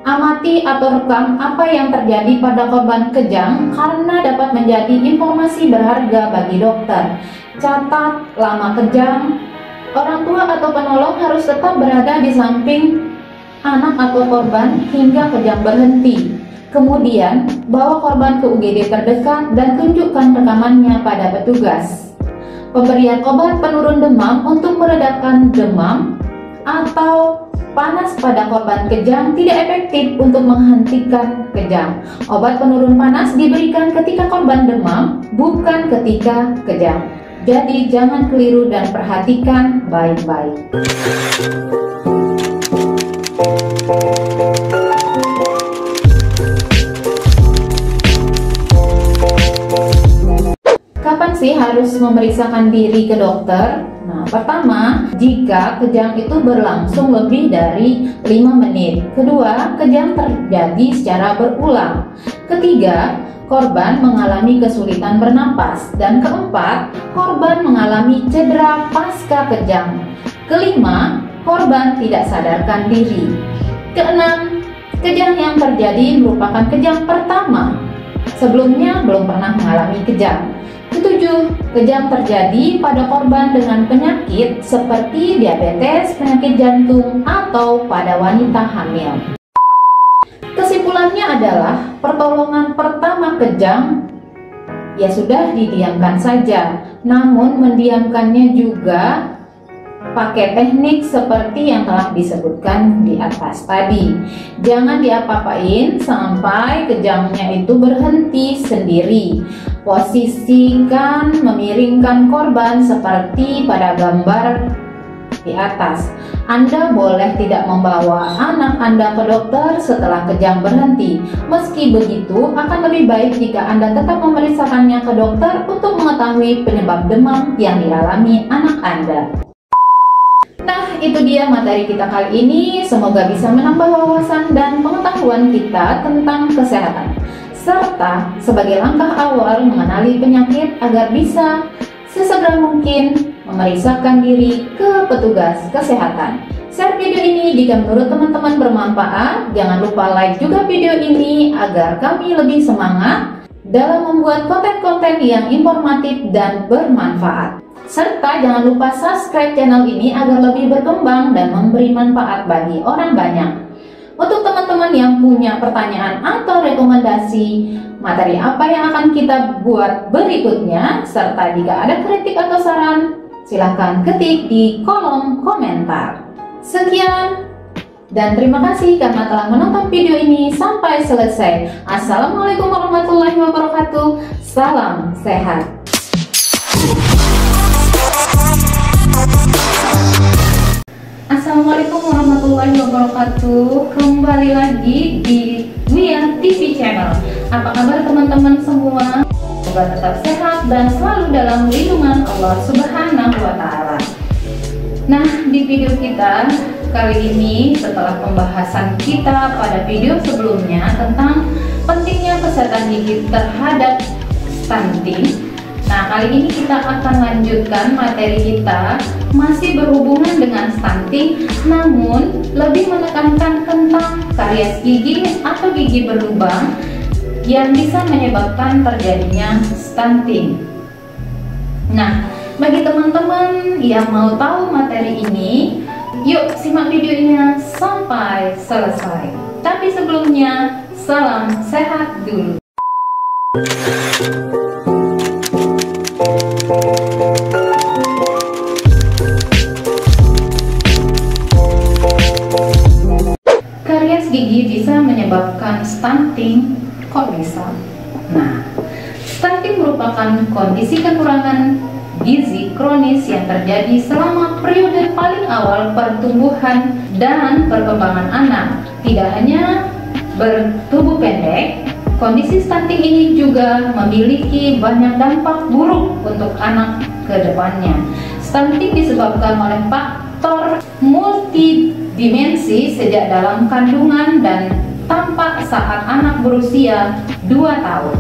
Amati atau rekam apa yang terjadi pada korban kejang karena dapat menjadi informasi berharga bagi dokter. Catat lama kejang, Orang tua atau penolong harus tetap berada di samping anak atau korban hingga kejang berhenti. Kemudian, bawa korban ke UGD terdekat dan tunjukkan rekamannya pada petugas. Pemberian obat penurun demam untuk meredakan demam atau panas pada korban kejang tidak efektif untuk menghentikan kejang. Obat penurun panas diberikan ketika korban demam, bukan ketika kejang. Jadi jangan keliru dan perhatikan baik-baik. Kapan sih harus memeriksakan diri ke dokter? Nah, pertama, jika kejang itu berlangsung lebih dari 5 menit. Kedua, kejang terjadi secara berulang. Ketiga, korban mengalami kesulitan bernapas. Dan keempat, korban mengalami cedera pasca kejang. Kelima, korban tidak sadarkan diri. Keenam, kejang yang terjadi merupakan kejang pertama. Sebelumnya belum pernah mengalami kejang. Ketujuh, kejang terjadi pada korban dengan penyakit seperti diabetes, penyakit jantung, atau pada wanita hamil. Kesimpulannya adalah pertolongan pertama kejang ya sudah didiamkan saja, namun mendiamkannya juga pakai teknik seperti yang telah disebutkan di atas tadi. Jangan diapa-apain sampai kejangnya itu berhenti sendiri. Posisikan memiringkan korban seperti pada gambar di atas. Anda boleh tidak membawa anak Anda ke dokter setelah kejang berhenti. Meski begitu, akan lebih baik jika Anda tetap memeriksakannya ke dokter untuk mengetahui penyebab demam yang dialami anak Anda. Nah, itu dia materi kita kali ini. Semoga bisa menambah wawasan dan pengetahuan kita tentang kesehatan, serta sebagai langkah awal mengenali penyakit agar bisa sesegera mungkin memeriksakan diri ke petugas kesehatan. Share video ini jika menurut teman-teman bermanfaat. Jangan lupa like juga video ini agar kami lebih semangat dalam membuat konten-konten yang informatif dan bermanfaat. Serta jangan lupa subscribe channel ini agar lebih berkembang dan memberi manfaat bagi orang banyak. Untuk teman-teman yang punya pertanyaan atau rekomendasi materi apa yang akan kita buat berikutnya, serta jika ada kritik atau saran, silahkan ketik di kolom komentar. Sekian dan terima kasih karena telah menonton video ini sampai selesai. Assalamualaikum warahmatullahi wabarakatuh. Salam sehat. Assalamualaikum warahmatullahi wabarakatuh. Kembali lagi di Wia TV Channel. Apa kabar teman-teman semua? Semoga tetap sehat dan selalu dalam lindungan Allah Subhanahu wa Ta'ala. Nah, di video kita kali ini, setelah pembahasan kita pada video sebelumnya tentang pentingnya kesehatan gigi terhadap stunting, nah kali ini kita akan lanjutkan materi kita masih berhubungan dengan stunting, namun lebih menekankan tentang karies gigi atau gigi berlubang yang bisa menyebabkan terjadinya stunting. Nah, bagi teman-teman yang mau tahu materi ini, yuk simak videonya sampai selesai. Tapi sebelumnya, salam sehat dulu. Karies gigi bisa menyebabkan stunting. Kok bisa? Nah, stunting merupakan kondisi kekurangan gizi kronis yang terjadi selama periode paling awal pertumbuhan dan perkembangan anak. Tidak hanya bertubuh pendek, kondisi stunting ini juga memiliki banyak dampak buruk untuk anak ke depannya. Stunting disebabkan oleh faktor multidimensi sejak dalam kandungan dan tampak saat anak berusia 2 tahun.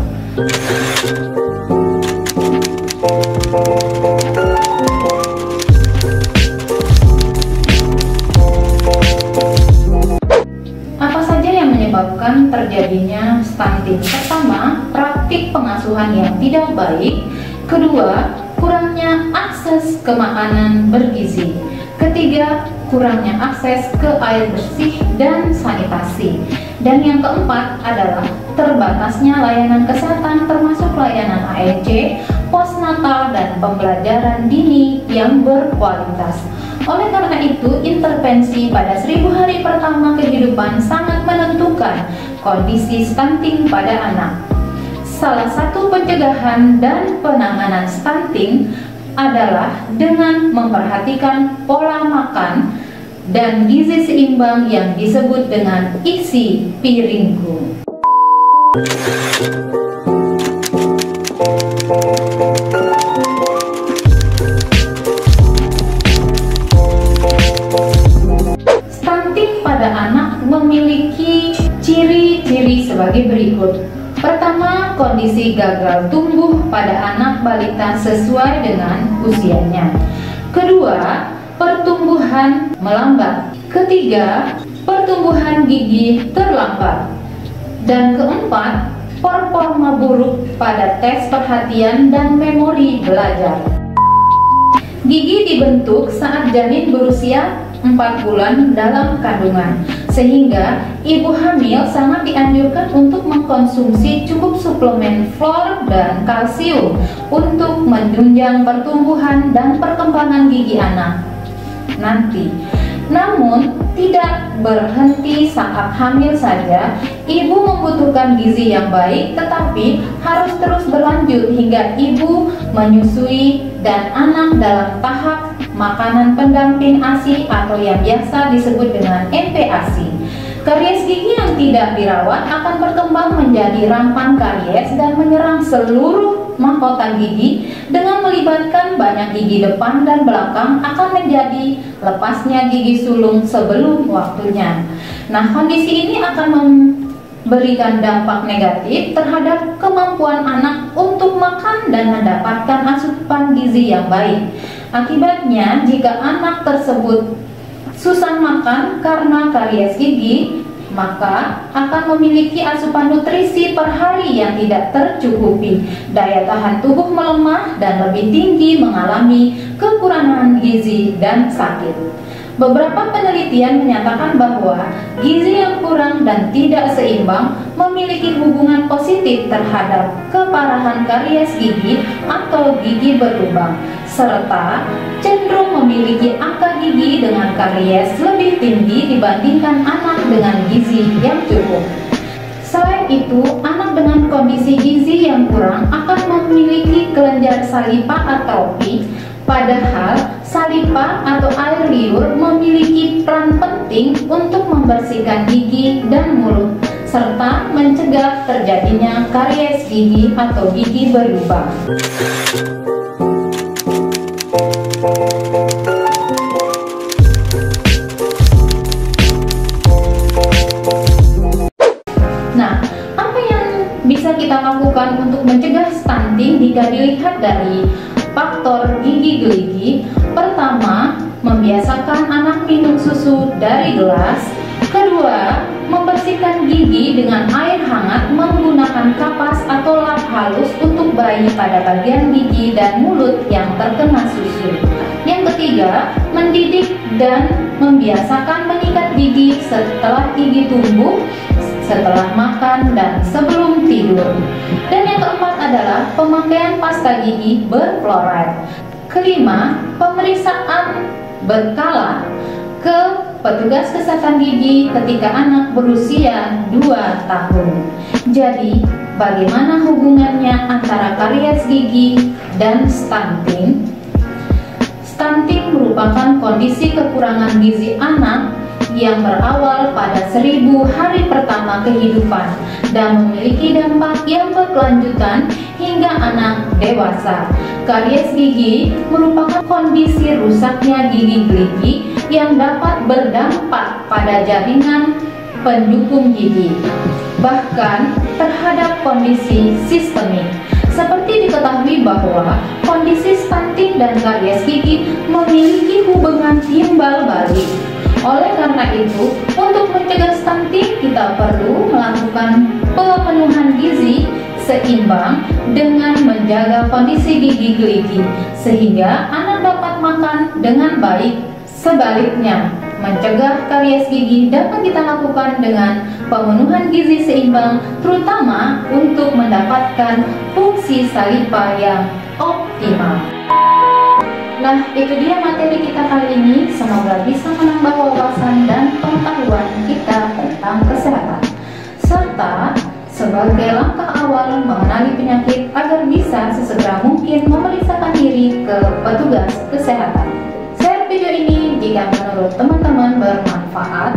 Apa saja yang menyebabkan terjadinya stunting? Pertama, praktik pengasuhan yang tidak baik. Kedua, kurangnya akses ke makanan bergizi. Ketiga, kurangnya akses ke air bersih dan sanitasi. Dan yang keempat adalah terbatasnya layanan kesehatan termasuk layanan AEC, postnatal, dan pembelajaran dini yang berkualitas. Oleh karena itu, intervensi pada 1000 hari pertama kehidupan sangat menentukan kondisi stunting pada anak. Salah satu pencegahan dan penanganan stunting adalah dengan memperhatikan pola makan dan gizi seimbang yang disebut dengan isi piringku. Stunting pada anak memiliki ciri-ciri sebagai berikut. Pertama, kondisi gagal tumbuh pada anak balita sesuai dengan usianya. Kedua, pertumbuhan melambat. Ketiga, pertumbuhan gigi terlambat. Dan keempat, performa buruk pada tes perhatian dan memori belajar. Gigi dibentuk saat janin berusia 4 bulan dalam kandungan, sehingga ibu hamil sangat dianjurkan untuk mengkonsumsi cukup suplemen fluor dan kalsium untuk menunjang pertumbuhan dan perkembangan gigi anak nanti. Namun, tidak berhenti saat hamil saja, ibu membutuhkan gizi yang baik, tetapi harus terus berlanjut hingga ibu menyusui dan anak dalam tahap makanan pendamping ASI atau yang biasa disebut dengan MPASI. Karies gigi yang tidak dirawat akan berkembang menjadi rampant karies dan menyerang seluruh mahkota gigi dengan melibatkan banyak gigi depan dan belakang akan menjadi lepasnya gigi sulung sebelum waktunya. Nah, kondisi ini akan memberikan dampak negatif terhadap kemampuan anak untuk makan dan mendapatkan asupan gizi yang baik. Akibatnya, jika anak tersebut susah makan karena karies gigi, maka akan memiliki asupan nutrisi per hari yang tidak tercukupi. Daya tahan tubuh melemah dan lebih tinggi mengalami kekurangan gizi dan sakit. Beberapa penelitian menyatakan bahwa gizi yang kurang dan tidak seimbang memiliki hubungan positif terhadap keparahan karies gigi atau gigi berlubang, serta cenderung memiliki angka gigi dengan karies lebih tinggi dibandingkan anak dengan gizi yang cukup. Selain itu, anak dengan kondisi gizi yang kurang akan memiliki kelenjar saliva atrofi. Padahal saliva atau air liur memiliki peran penting untuk membersihkan gigi dan mulut, serta mencegah terjadinya karies gigi atau gigi berlubang. Nah, apa yang bisa kita lakukan untuk mencegah stunting jika dilihat dari faktor gigi geligi? Pertama, membiasakan anak minum susu dari gelas. Kedua, membersihkan gigi dengan air hangat menggunakan kapas atau lap halus untuk bayi pada bagian gigi dan mulut yang terkena susu. Yang ketiga, mendidik dan membiasakan menyikat gigi setelah gigi tumbuh, setelah makan, dan sebelum tidur. Dan yang keempat adalah pemakaian pasta gigi berfluoride. Kelima, pemeriksaan berkala ke petugas kesehatan gigi ketika anak berusia 2 tahun. Jadi, bagaimana hubungannya antara karies gigi dan stunting? Stunting merupakan kondisi kekurangan gizi anak yang berawal pada 1000 hari pertama kehidupan dan memiliki dampak yang berkelanjutan hingga anak dewasa. Karies gigi merupakan kondisi rusaknya gigi geligi yang dapat berdampak pada jaringan pendukung gigi, bahkan terhadap kondisi sistemik. Seperti diketahui bahwa kondisi stunting dan karies gigi memiliki hubungan timbal balik. Oleh karena itu, untuk mencegah stunting kita perlu melakukan pemenuhan gizi seimbang dengan menjaga kondisi gigi keliti sehingga Anda dapat makan dengan baik. Sebaliknya, mencegah karies gigi dapat kita lakukan dengan pemenuhan gizi seimbang, terutama untuk mendapatkan fungsi saliva yang optimal. Nah, itu dia materi kita kali ini. Semoga bisa menambah wawasan dan pengetahuan kita tentang kesehatan, serta sebagai langkah awal mengenali penyakit agar bisa sesegera mungkin memeriksakan diri ke petugas kesehatan. Share video ini jika menurut teman-teman bermanfaat.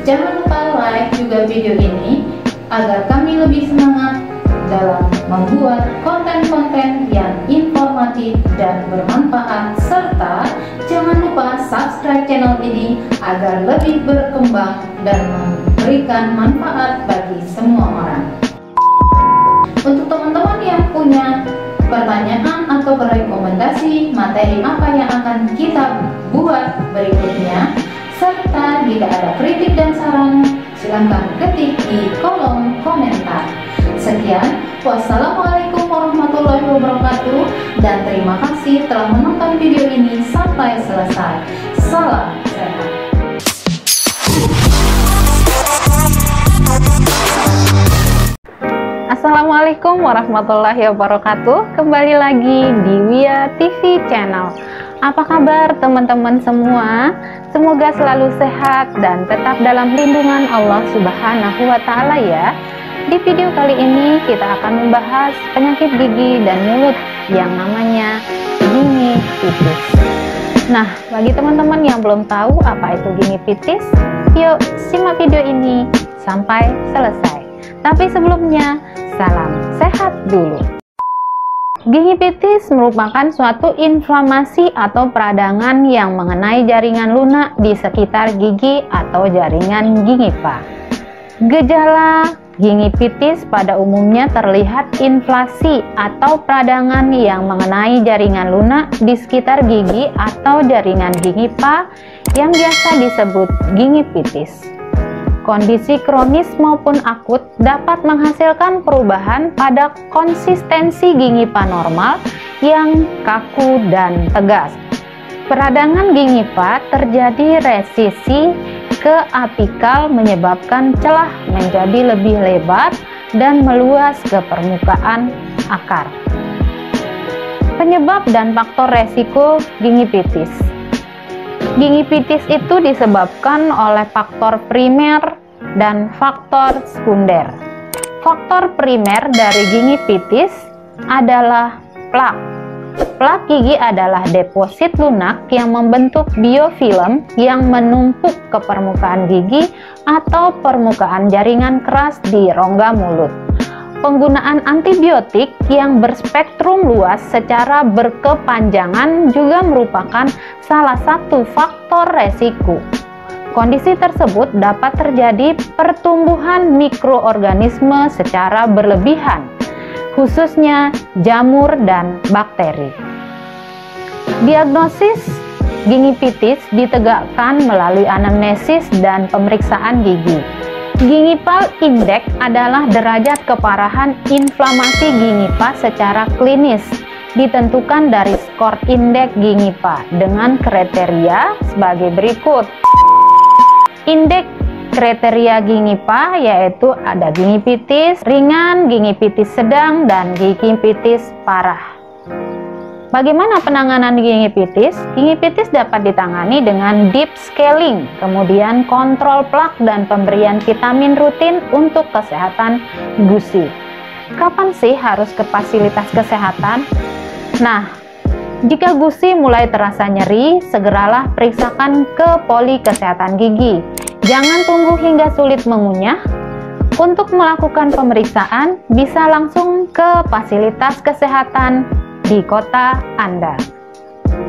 Jangan lupa like juga video ini agar kami lebih semangat dalam membuat konten-konten yang informatif dan bermanfaat, serta jangan lupa subscribe channel ini agar lebih berkembang dan memberikan manfaat bagi semua orang. Untuk teman-teman yang punya pertanyaan atau rekomendasi materi apa yang akan kita buat berikutnya, serta jika ada kritik dan saran, silahkan ketik di kolom komentar. Sekian, wassalamualaikum warahmatullahi wabarakatuh, dan terima kasih telah menonton video ini sampai selesai. Salam sehat. Assalamualaikum warahmatullahi wabarakatuh. Kembali lagi di Wia TV Channel. Apa kabar teman-teman semua? Semoga selalu sehat dan tetap dalam lindungan Allah Subhanahu wa Ta'ala ya. Di video kali ini kita akan membahas penyakit gigi dan mulut yang namanya gingivitis. Nah, bagi teman-teman yang belum tahu apa itu gingivitis, yuk simak video ini sampai selesai. Tapi sebelumnya, salam sehat dulu. Gingivitis merupakan suatu inflamasi atau peradangan yang mengenai jaringan lunak di sekitar gigi atau jaringan gingiva. Gejala gingivitis pada umumnya terlihat inflasi atau peradangan yang mengenai jaringan lunak di sekitar gigi atau jaringan gingiva yang biasa disebut gingivitis. Kondisi kronis maupun akut dapat menghasilkan perubahan pada konsistensi gingiva normal yang kaku dan tegas. Peradangan gingiva terjadi resisi ke apikal menyebabkan celah menjadi lebih lebar dan meluas ke permukaan akar. Penyebab dan faktor resiko gingivitis. Gingivitis itu disebabkan oleh faktor primer dan faktor sekunder. Faktor primer dari gingivitis adalah plak. Plak gigi adalah deposit lunak yang membentuk biofilm yang menumpuk ke permukaan gigi atau permukaan jaringan keras di rongga mulut. Penggunaan antibiotik yang berspektrum luas secara berkepanjangan juga merupakan salah satu faktor resiko. Kondisi tersebut dapat terjadi pertumbuhan mikroorganisme secara berlebihan, khususnya jamur dan bakteri. Diagnosis gingivitis ditegakkan melalui anamnesis dan pemeriksaan gigi. Gingival Index adalah derajat keparahan inflamasi gingiva secara klinis, ditentukan dari skor indeks gingiva dengan kriteria sebagai berikut. Indeks kriteria gingiva yaitu ada gingivitis ringan, gingivitis sedang, dan gingivitis parah. Bagaimana penanganan gingivitis? Gingivitis dapat ditangani dengan deep scaling, kemudian kontrol plak dan pemberian vitamin rutin untuk kesehatan gusi. Kapan sih harus ke fasilitas kesehatan? Nah, jika gusi mulai terasa nyeri, segeralah periksakan ke poli kesehatan gigi. Jangan tunggu hingga sulit mengunyah. Untuk melakukan pemeriksaan, bisa langsung ke fasilitas kesehatan di kota Anda.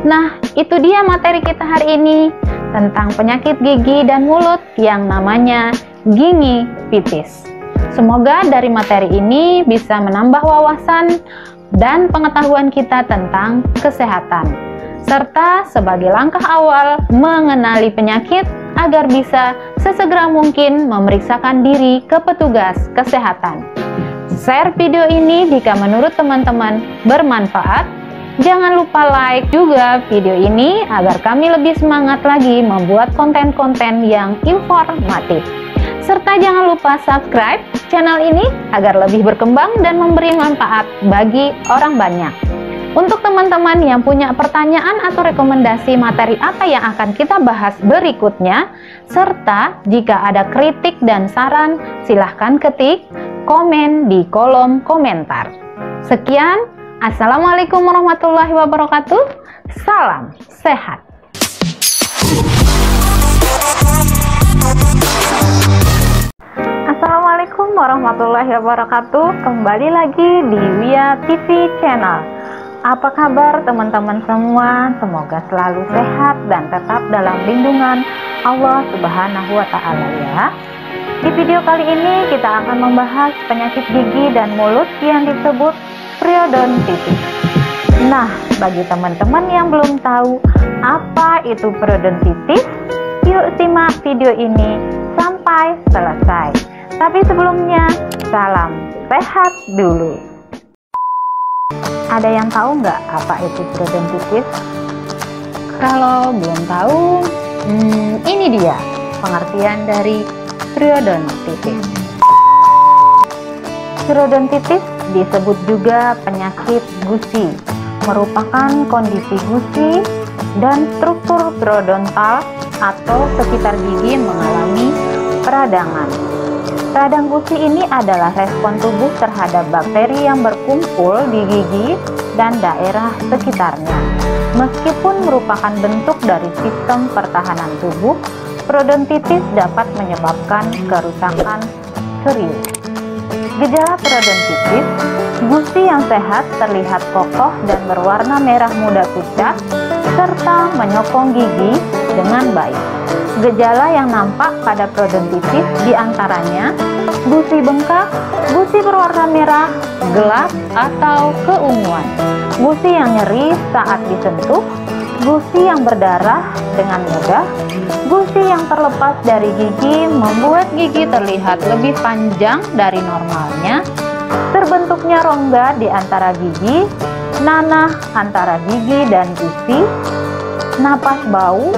Nah, itu dia materi kita hari ini tentang penyakit gigi dan mulut yang namanya gingivitis. Semoga dari materi ini bisa menambah wawasan dan pengetahuan kita tentang kesehatan, serta sebagai langkah awal mengenali penyakit agar bisa sesegera mungkin memeriksakan diri ke petugas kesehatan. Share video ini jika menurut teman-teman bermanfaat. Jangan lupa like juga video ini agar kami lebih semangat lagi membuat konten-konten yang informatif. Serta jangan lupa subscribe channel ini agar lebih berkembang dan memberi manfaat bagi orang banyak. Untuk teman-teman yang punya pertanyaan atau rekomendasi materi apa yang akan kita bahas berikutnya, serta jika ada kritik dan saran, silahkan ketik komen di kolom komentar. Sekian. Assalamualaikum warahmatullahi wabarakatuh. Salam sehat. Assalamualaikum warahmatullahi wabarakatuh. Kembali lagi di Wia TV Channel. Apa kabar teman-teman semua? Semoga selalu sehat dan tetap dalam lindungan Allah Subhanahu wa Ta'ala ya. Di video kali ini kita akan membahas penyakit gigi dan mulut yang disebut periodontitis. Nah, bagi teman-teman yang belum tahu apa itu periodontitis, yuk simak video ini sampai selesai. Tapi sebelumnya, salam sehat dulu. Ada yang tahu nggak apa itu periodontitis? Kalau belum tahu, ini dia pengertian dari periodontitis. Periodontitis disebut juga penyakit gusi, merupakan kondisi gusi dan struktur periodontal atau sekitar gigi mengalami peradangan. Radang gusi ini adalah respon tubuh terhadap bakteri yang berkumpul di gigi dan daerah sekitarnya. Meskipun merupakan bentuk dari sistem pertahanan tubuh, periodontitis dapat menyebabkan kerusakan serius. Gejala periodontitis, gusi yang sehat terlihat kokoh dan berwarna merah muda pucat, serta menyokong gigi dengan baik. Gejala yang nampak pada periodontitis diantaranya gusi bengkak, gusi berwarna merah, gelap atau keunguan, gusi yang nyeri saat disentuh, gusi yang berdarah dengan mudah, gusi yang terlepas dari gigi membuat gigi terlihat lebih panjang dari normalnya, terbentuknya rongga di antara gigi, nanah antara gigi dan gusi, napas bau,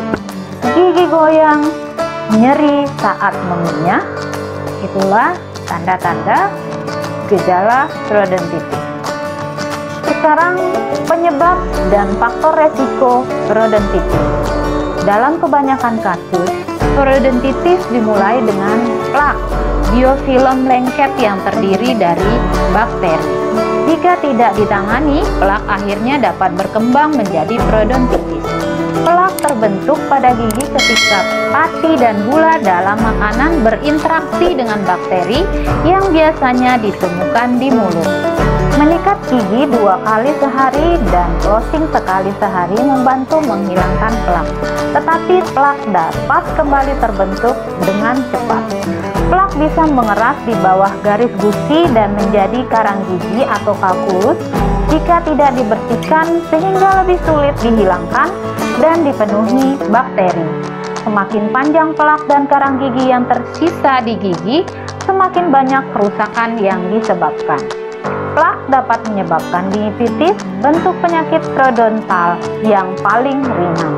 gigi goyang, nyeri saat mengunyah. Itulah tanda-tanda gejala periodontitis. Sekarang penyebab dan faktor resiko periodontitis. Dalam kebanyakan kasus, periodontitis dimulai dengan plak biofilm lengket yang terdiri dari bakteri. Jika tidak ditangani, plak akhirnya dapat berkembang menjadi periodontitis. Plak terbentuk pada gigi ketika pati dan gula dalam makanan berinteraksi dengan bakteri yang biasanya ditemukan di mulut. Menyikat gigi 2 kali sehari dan flossing sekali sehari membantu menghilangkan plak. Tetapi plak dapat kembali terbentuk dengan cepat. Plak bisa mengeras di bawah garis gusi dan menjadi karang gigi atau kalkulus jika tidak dibersihkan, sehingga lebih sulit dihilangkan dan dipenuhi bakteri. Semakin panjang plak dan karang gigi yang tersisa di gigi, semakin banyak kerusakan yang disebabkan. Plak dapat menyebabkan gingivitis, bentuk penyakit periodontal yang paling ringan.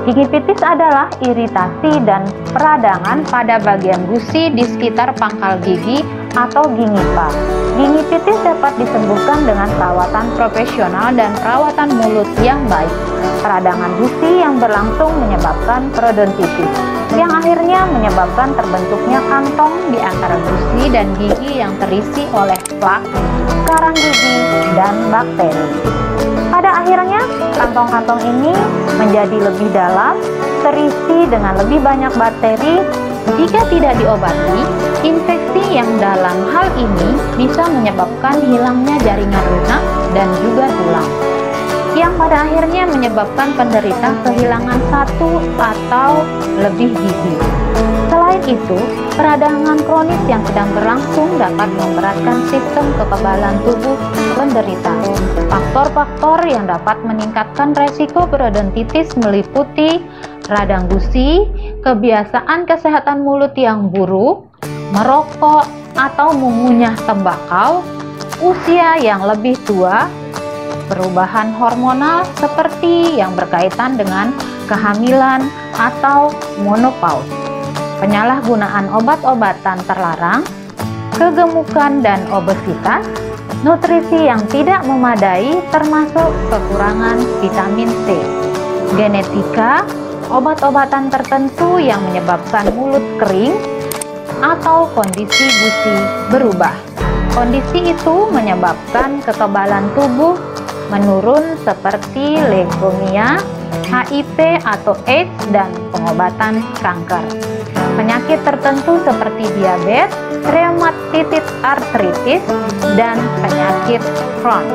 Gingivitis adalah iritasi dan peradangan pada bagian gusi di sekitar pangkal gigi atau gingiva. Gingivitis dapat disembuhkan dengan perawatan profesional dan perawatan mulut yang baik. Peradangan gusi yang berlangsung menyebabkan periodontitis, yang akhirnya menyebabkan terbentuknya kantong di antara gusi dan gigi yang terisi oleh plak, karang gigi, dan bakteri. Pada akhirnya, kantong-kantong ini menjadi lebih dalam, terisi dengan lebih banyak bakteri. Jika tidak diobati, infeksi yang dalam hal ini bisa menyebabkan hilangnya jaringan lunak dan juga tulang, yang pada akhirnya menyebabkan penderita kehilangan 1 atau lebih gigi. Selain itu, peradangan kronis yang sedang berlangsung dapat memberatkan sistem kekebalan tubuh penderita. Faktor-faktor yang dapat meningkatkan resiko periodontitis meliputi radang gusi, kebiasaan kesehatan mulut yang buruk, merokok atau mengunyah tembakau, usia yang lebih tua, perubahan hormonal seperti yang berkaitan dengan kehamilan atau menopause, penyalahgunaan obat-obatan terlarang, kegemukan dan obesitas, nutrisi yang tidak memadai termasuk kekurangan vitamin C, genetika, obat-obatan tertentu yang menyebabkan mulut kering, atau kondisi gusi berubah. Kondisi itu menyebabkan kekebalan tubuh menurun seperti leukemia, HIV atau AIDS, dan pengobatan kanker. Penyakit tertentu seperti diabetes, rheumatoid arthritis, dan penyakit Crohn.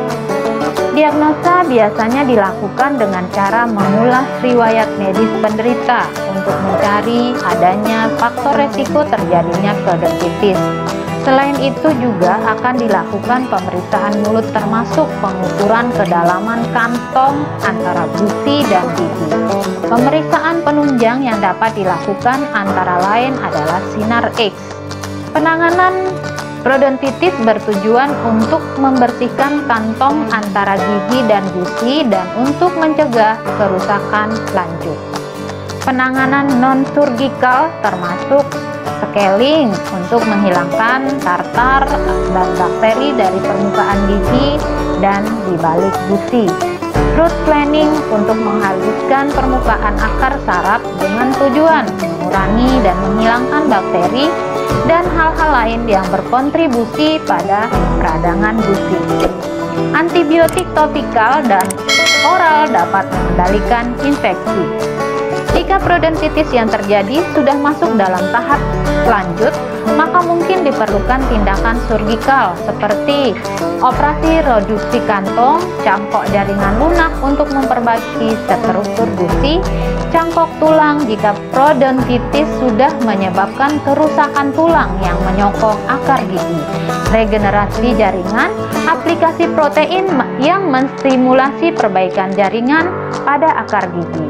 Diagnosa biasanya dilakukan dengan cara mengulas riwayat medis penderita untuk mencari adanya faktor resiko terjadinya periodontitis. Selain itu juga akan dilakukan pemeriksaan mulut termasuk pengukuran kedalaman kantong antara gusi dan gigi. Pemeriksaan penunjang yang dapat dilakukan antara lain adalah sinar X. Penanganan periodontitis bertujuan untuk membersihkan kantong antara gigi dan gusi dan untuk mencegah kerusakan lanjut. Penanganan non-surgikal termasuk scaling untuk menghilangkan tartar dan bakteri dari permukaan gigi dan di balik gusi. Root planing untuk menghaluskan permukaan akar saraf dengan tujuan mengurangi dan menghilangkan bakteri dan hal-hal lain yang berkontribusi pada peradangan gusi. Antibiotik topikal dan oral dapat mengendalikan infeksi. Jika periodontitis yang terjadi sudah masuk dalam tahap lanjut, maka mungkin diperlukan tindakan surgikal seperti operasi reduksi kantong, cangkok jaringan lunak untuk memperbaiki struktur gusi, cangkok tulang jika periodontitis sudah menyebabkan kerusakan tulang yang menyokong akar gigi, regenerasi jaringan, aplikasi protein yang menstimulasi perbaikan jaringan pada akar gigi.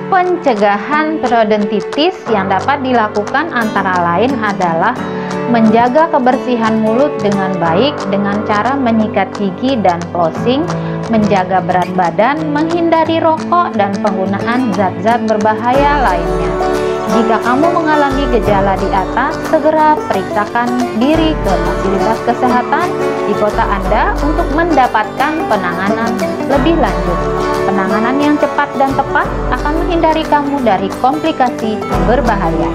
Pencegahan periodontitis yang dapat dilakukan antara lain adalah menjaga kebersihan mulut dengan baik dengan cara menyikat gigi dan flossing, menjaga berat badan, menghindari rokok, dan penggunaan zat-zat berbahaya lainnya. Jika kamu mengalami gejala di atas, segera periksakan diri ke fasilitas kesehatan di kota Anda untuk mendapatkan penanganan lebih lanjut. Penanganan yang cepat dan tepat akan menghindari kamu dari komplikasi berbahaya.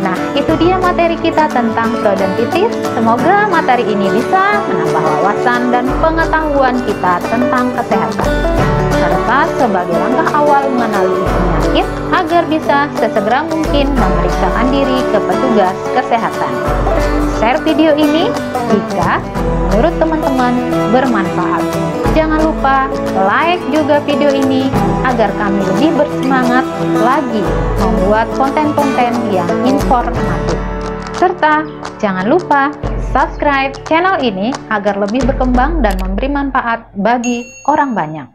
Nah, itu dia materi kita tentang periodontitis. Semoga materi ini bisa menambah wawasan dan pengetahuan kita tentang kesehatan, serta sebagai langkah awal mengenali penyakit agar bisa sesegera mungkin memeriksakan diri ke petugas kesehatan. Share video ini jika menurut teman-teman bermanfaat. Jangan lupa like juga video ini agar kami lebih bersemangat lagi membuat konten-konten yang informatif. Serta jangan lupa subscribe channel ini agar lebih berkembang dan memberi manfaat bagi orang banyak.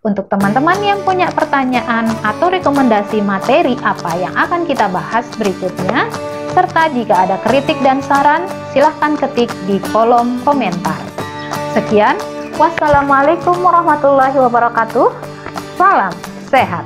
Untuk teman-teman yang punya pertanyaan atau rekomendasi materi apa yang akan kita bahas berikutnya, serta jika ada kritik dan saran, silahkan ketik di kolom komentar. Sekian, wassalamualaikum warahmatullahi wabarakatuh. Salam sehat.